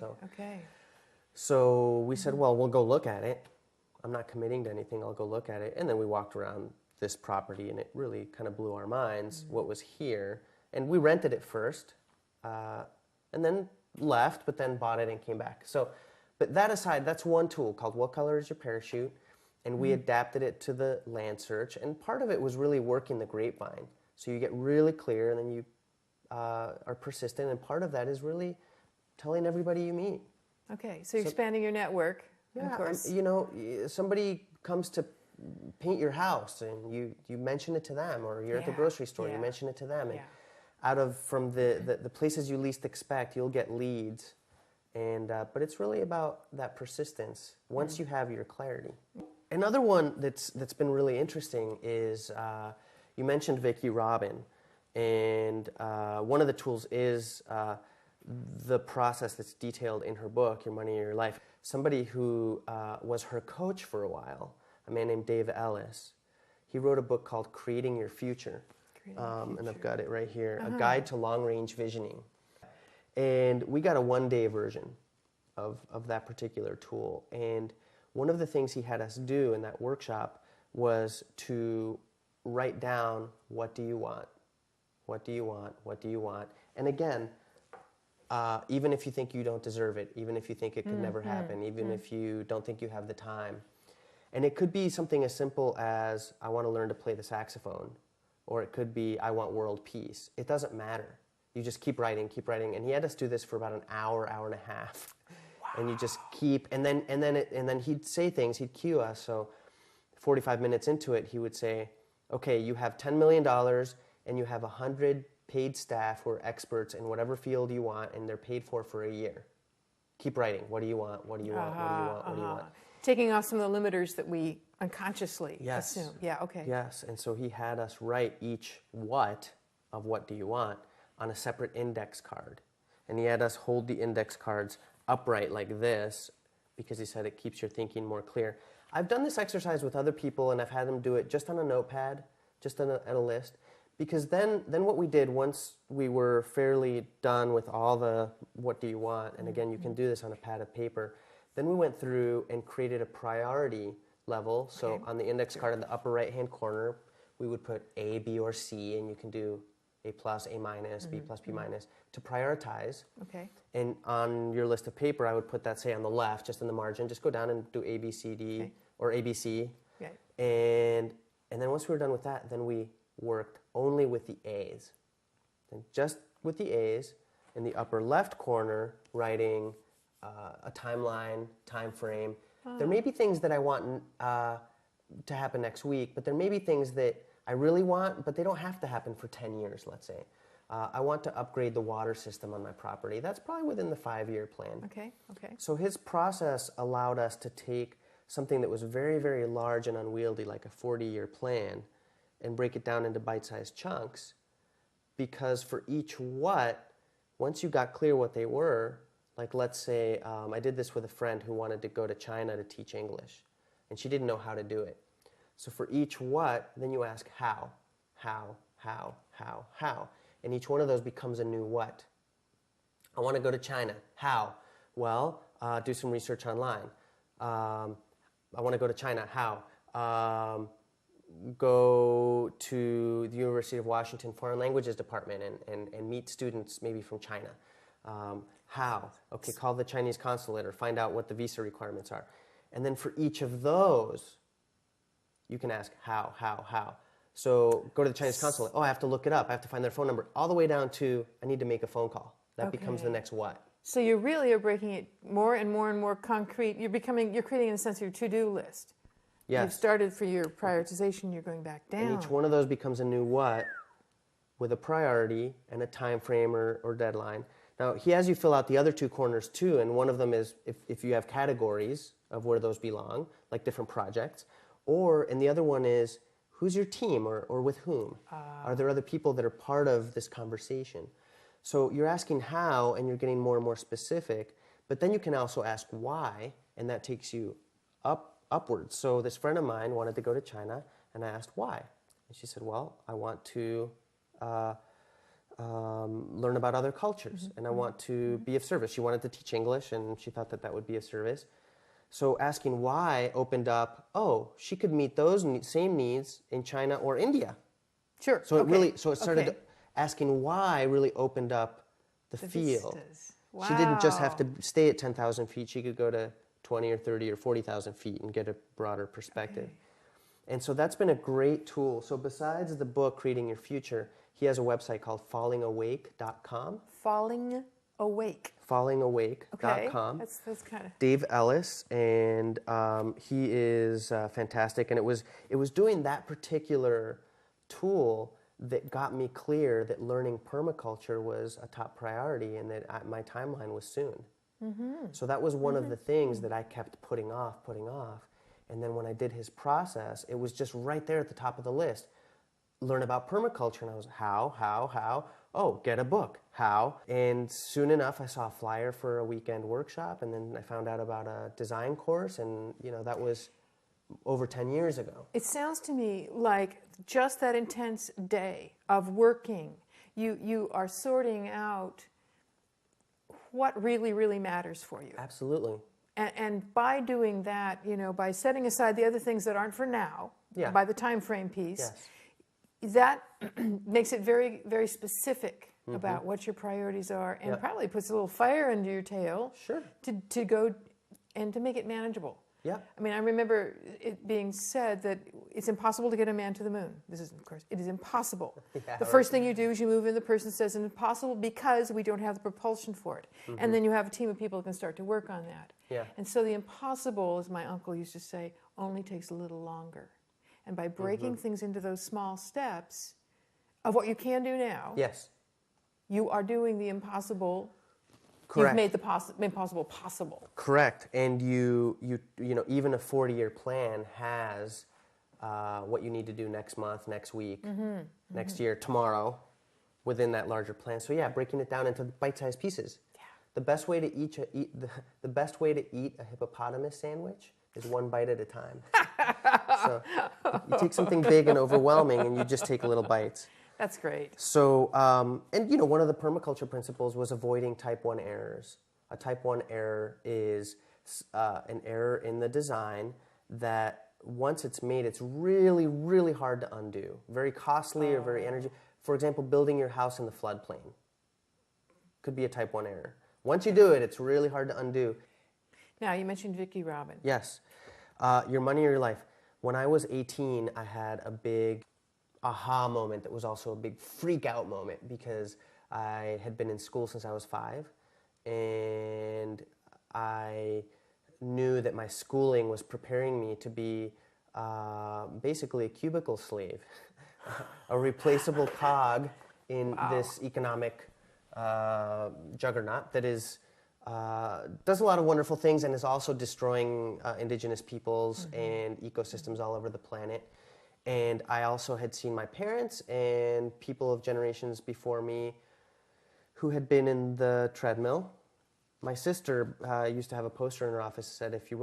So we said, well, we'll go look at it. I'm not committing to anything, I'll go look at it. And then we walked around this property, and it really kind of blew our minds what was here. And we rented it first, and then left, but then bought it and came back. So, but that aside, that's one tool called What Color Is Your Parachute? And we adapted it to the land search, and part of it was really working the grapevine. So you get really clear, and then you are persistent, and part of that is really telling everybody you meet. Okay, so you're expanding your network, yeah, of course. You know, somebody comes to paint your house, and you mention it to them, or you're at the grocery store, you mention it to them, and from the places you least expect, you'll get leads. And but it's really about that persistence once you have your clarity. Another one that's been really interesting is you mentioned Vicki Robin, and one of the tools is the process that's detailed in her book, Your Money, Your Life. Somebody who was her coach for a while, a man named Dave Ellis, he wrote a book called Creating Your Future, and I've got it right here, A Guide to Long-Range Visioning. And we got a one-day version of that particular tool. And one of the things he had us do in that workshop was to write down, what do you want? What do you want? What do you want? And again, even if you think you don't deserve it, even if you think it could never happen, even if you don't think you have the time. And it could be something as simple as, I want to learn to play the saxophone. Or it could be, I want world peace. It doesn't matter. You just keep writing, and he had us do this for about an hour, hour and a half. Wow. And you just keep, and then he'd say things, he'd cue us. So 45 minutes into it, he would say, okay, you have $10 million, and you have 100 paid staff who are experts in whatever field you want, and they're paid for a year. Keep writing. What do you want? What do you want? What do you want? What do you want? Taking off some of the limiters that we unconsciously assume. Yeah, okay. Yes, and so he had us write each what of what do you want on a separate index card. And he had us hold the index cards upright like this because he said it keeps your thinking more clear. I've done this exercise with other people, and I've had them do it just on a notepad, just on a list. Because then what we did, once we were fairly done with all the what do you want, and again, you can do this on a pad of paper, then we went through and created a priority level. So on the index card in the upper right-hand corner, we would put A, B, or C, and you can do A plus, A minus, B plus, B minus, to prioritize. Okay. And on your list of paper, I would put that, say, on the left, just in the margin. Just go down and do A, B, C, D, or A, B, C. Right. And then once we were done with that, then we worked only with the A's. And just with the A's, in the upper left corner, writing a timeline, time frame. There may be things that I want to happen next week, but there may be things that I really want, but they don't have to happen for 10 years, let's say. I want to upgrade the water system on my property. That's probably within the 5-year plan. Okay, okay. So his process allowed us to take something that was very, very large and unwieldy, like a 40-year plan, and break it down into bite-sized chunks, because for each what, once you got clear what they were, like let's say I did this with a friend who wanted to go to China to teach English, and she didn't know how to do it. So for each what, then you ask how, and each one of those becomes a new what. I want to go to China. How? Well, do some research online. I want to go to China. How? Go to the University of Washington Foreign Languages Department and meet students maybe from China. How? Okay, call the Chinese consulate or find out what the visa requirements are. And then for each of those, you can ask how. So go to the Chinese consulate. Oh, I have to look it up. I have to find their phone number. All the way down to I need to make a phone call. That becomes the next what. So you really are breaking it more and more and more concrete. You're creating, in a sense, your to-do list. Yes. You've started for your prioritization, you're going back down. And each one of those becomes a new what with a priority and a time frame or deadline. Now, he has you fill out the other two corners too, and one of them is if you have categories of where those belong, like different projects, and the other one is who's your team or with whom? Are there other people that are part of this conversation? So you're asking how, and you're getting more and more specific, but then you can also ask why, and that takes you upwards. So this friend of mine wanted to go to China, and I asked why. And she said, well, I want to learn about other cultures, and I want to be of service. She wanted to teach English, and she thought that would be of service. So asking why opened up, she could meet those same needs in China or India. Sure. So it started asking why really opened up the field. Wow. She didn't just have to stay at 10,000 feet. She could go to 20 or 30 or 40,000 feet and get a broader perspective. And so that's been a great tool. So besides the book, Creating Your Future, he has a website called fallingawake.com. Fallingawake.com. That's kind of... Dave Ellis, and he is fantastic. And it was doing that particular tool that got me clear that learning permaculture was a top priority and that my timeline was soon. So that was one of the things that I kept putting off. And then when I did his process, it was just right there at the top of the list. Learn about permaculture. And I was, how? Oh, get a book. How? And soon enough, I saw a flyer for a weekend workshop, and then I found out about a design course, and that was over 10 years ago. It sounds to me like just that intense day of working, you are sorting out what really, really matters for you. Absolutely. And by doing that, by setting aside the other things that aren't for now, by the time frame piece, that makes it very, very specific about what your priorities are, and probably puts a little fire under your tail to go and to make it manageable. Yeah. I mean, I remember it being said that it's impossible to get a man to the moon. This is, of course, it is impossible. The first thing you do is you move in, the person says it's impossible because we don't have the propulsion for it. And then you have a team of people who can start to work on that. Yeah. And so the impossible, as my uncle used to say, only takes a little longer. And by breaking things into those small steps of what you can do now, you are doing the impossible. Correct. You've made the impossible possible. Correct. And you even a 40-year plan has what you need to do next month, next week, next year, tomorrow, within that larger plan. So breaking it down into bite-sized pieces. Yeah. The best way to eat a hippopotamus sandwich is one bite at a time. So you take something big and overwhelming, and you just take little bites. That's great. So, and one of the permaculture principles was avoiding type 1 errors. A type 1 error is an error in the design that once it's made, it's really, really hard to undo. Very costly or very energy. For example, building your house in the floodplain could be a type 1 error. Once you do it, it's really hard to undo. Now, you mentioned Vicki Robin. Yes. Your money or your life. When I was 18, I had a big aha moment that was also a big freak out moment because I had been in school since I was 5, and I knew that my schooling was preparing me to be basically a cubicle slave, a replaceable cog in this economic juggernaut that is does a lot of wonderful things and is also destroying indigenous peoples and ecosystems all over the planet. And I also had seen my parents and people of generations before me who had been in the treadmill. My sister used to have a poster in her office that said, if you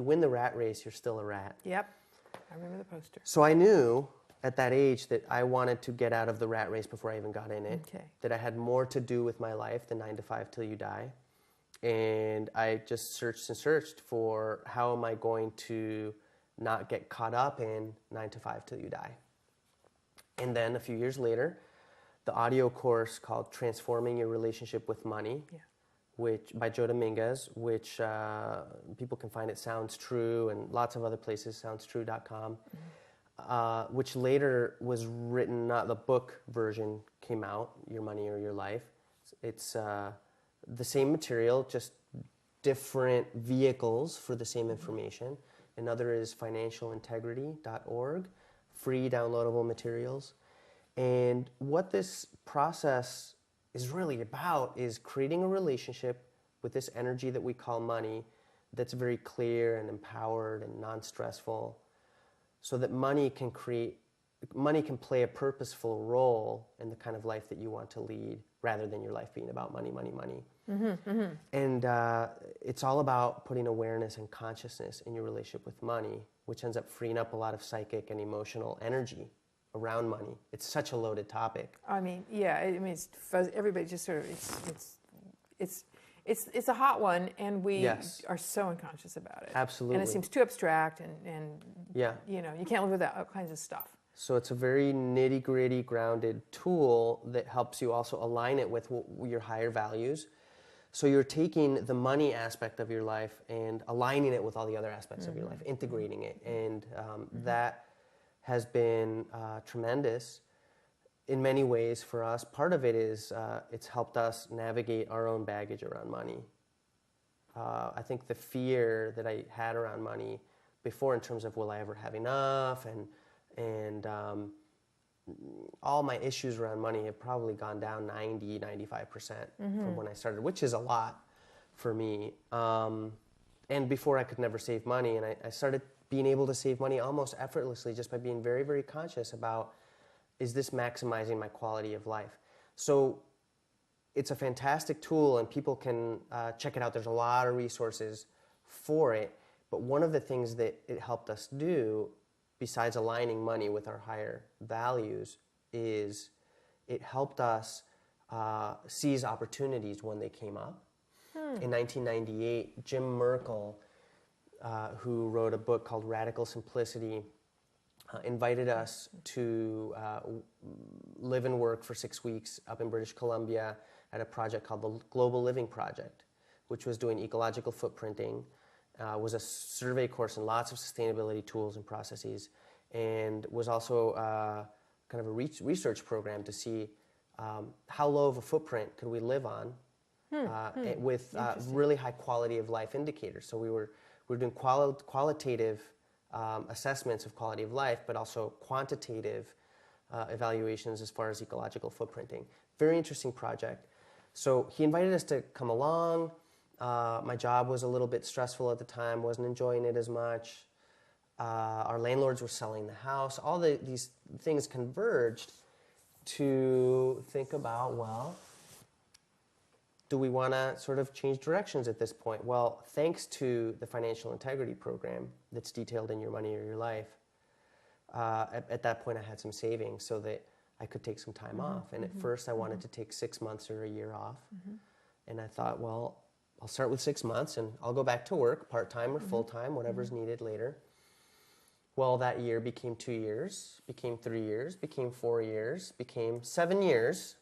win the rat race, you're still a rat. Yep, I remember the poster. So I knew at that age that I wanted to get out of the rat race before I even got in it, that I had more to do with my life than 9 to 5 till you die. And I just searched and searched for how am I going to not get caught up in 9 to 5 till you die. And then a few years later, the audio course called Transforming Your Relationship with Money, which by Joe Dominguez, which people can find at Sounds True and lots of other places, SoundsTrue.com, which later was written, not the book version came out, Your Money or Your Life. It's the same material, just different vehicles for the same information. Another is financialintegrity.org, free downloadable materials. And what this process is really about is creating a relationship with this energy that we call money that's very clear and empowered and non-stressful, so that money can play a purposeful role in the kind of life that you want to lead, rather than your life being about money, money, money. And it's all about putting awareness and consciousness in your relationship with money, which ends up freeing up a lot of psychic and emotional energy around money. It's such a loaded topic. I mean, yeah, I mean, it's everybody just sort of, it's a hot one, and we are so unconscious about it. Absolutely. And it seems too abstract, and yeah, you can't live without all kinds of stuff. So it's a very nitty-gritty, grounded tool that helps you also align it with your higher values. So you're taking the money aspect of your life and aligning it with all the other aspects of your life, integrating it. And that has been tremendous in many ways for us. Part of it is it's helped us navigate our own baggage around money. I think the fear that I had around money before, in terms of will I ever have enough, and all my issues around money have probably gone down 90-95% from when I started, which is a lot for me. And before, I could never save money, and I started being able to save money almost effortlessly just by being very, very conscious about, is this maximizing my quality of life? So it's a fantastic tool, and people can check it out. There's a lot of resources for it, but one of the things that it helped us do, besides aligning money with our higher values, is it helped us seize opportunities when they came up. In 1998, Jim Merkel, who wrote a book called Radical Simplicity, invited us to live and work for 6 weeks up in British Columbia at a project called the Global Living Project, which was doing ecological footprinting, was a survey course in lots of sustainability tools and processes, and was also kind of a research program to see how low of a footprint could we live on with really high quality of life indicators. So we were doing qualitative assessments of quality of life, but also quantitative evaluations as far as ecological footprinting. Very interesting project. So he invited us to come along. My job was a little bit stressful at the time, wasn't enjoying it as much. Our landlords were selling the house. All these things converged to think about, well, do we want to sort of change directions at this point? Well, thanks to the financial integrity program that's detailed in Your Money or Your Life, at that point I had some savings so that I could take some time off. And at first I wanted to take 6 months or a year off. And I thought, well, I'll start with 6 months and I'll go back to work, part-time or full-time, whatever's needed later. Well, that year became 2 years, became 3 years, became 4 years, became 7 years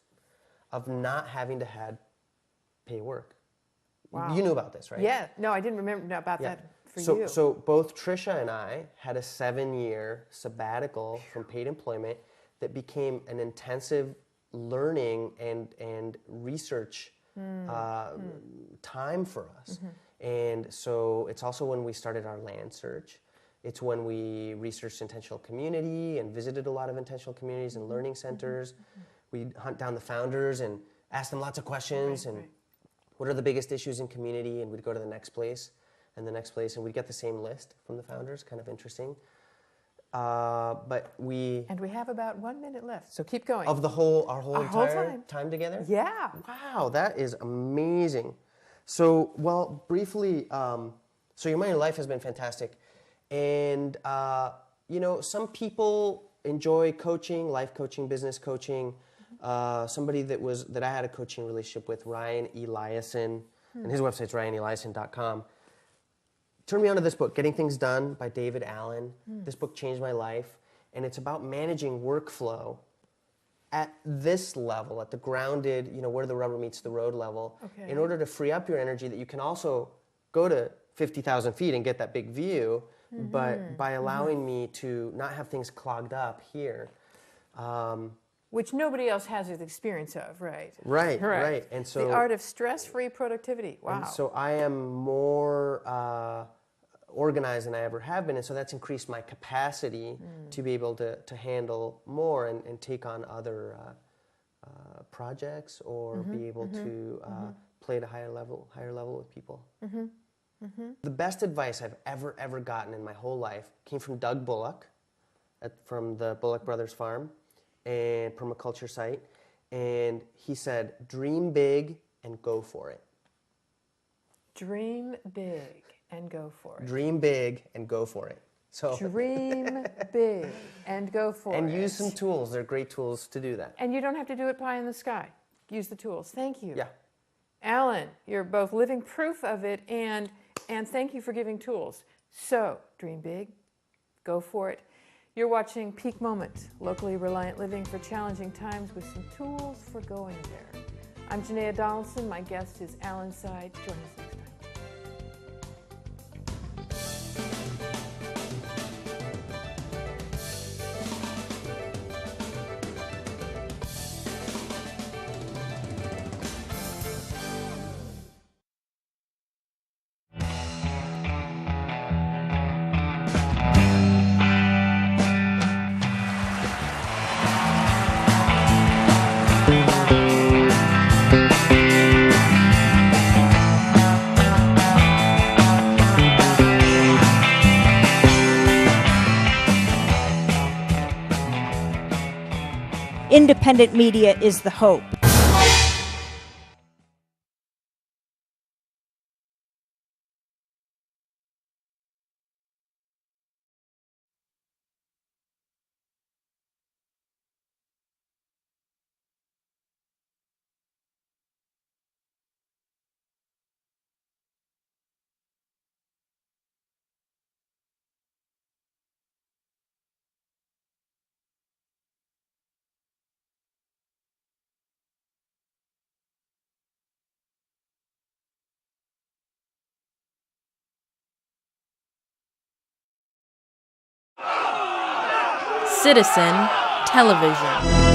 of not having to pay work. Wow. You knew about this, right? Yeah. No, I didn't remember about that for you. So both Trisha and I had a 7-year sabbatical from paid employment that became an intensive learning and research time for us. And so it's also when we started our land search. It's when we researched intentional community and visited a lot of intentional communities and learning centers. We'd hunt down the founders and ask them lots of questions and what are the biggest issues in community, and we'd go to the next place and the next place, and we'd get the same list from the founders, kind of interesting. And we have about 1 minute left, so keep going. Of our whole entire time together? Yeah. Wow, that is amazing. So, well, briefly, so Your Money Your Life has been fantastic. And, you know, some people enjoy coaching, life coaching, business coaching. Somebody that I had a coaching relationship with, Ryan Eliason, and his website's ryaneliason.com, turned me on to this book, Getting Things Done by David Allen. This book changed my life, and it's about managing workflow at this level, at the grounded, you know, where the rubber meets the road level, in order to free up your energy that you can also go to 50,000 feet and get that big view, but by allowing me to not have things clogged up here. Which nobody else has the experience of, right? Right. And so the art of stress-free productivity. Wow. And so I am more organized than I ever have been, and so that's increased my capacity to be able to handle more and take on other projects or be able to play at a higher level with people. The best advice I've ever gotten in my whole life came from Doug Bullock from the Bullock Brothers Farm and permaculture site, and he said, dream big and go for it. Dream big and go for it. Dream big and go for it. So dream big and go for it. And use some tools. They're great tools to do that. And you don't have to do it pie in the sky. Use the tools. Thank you. Yeah. Alan, you're both living proof of it, and thank you for giving tools. So, dream big, go for it. You're watching Peak Moment, locally reliant living for challenging times with some tools for going there. I'm Janaea Donaldson. My guest is Alan Side. Join us next time. Independent media is the hope. Citizen Television.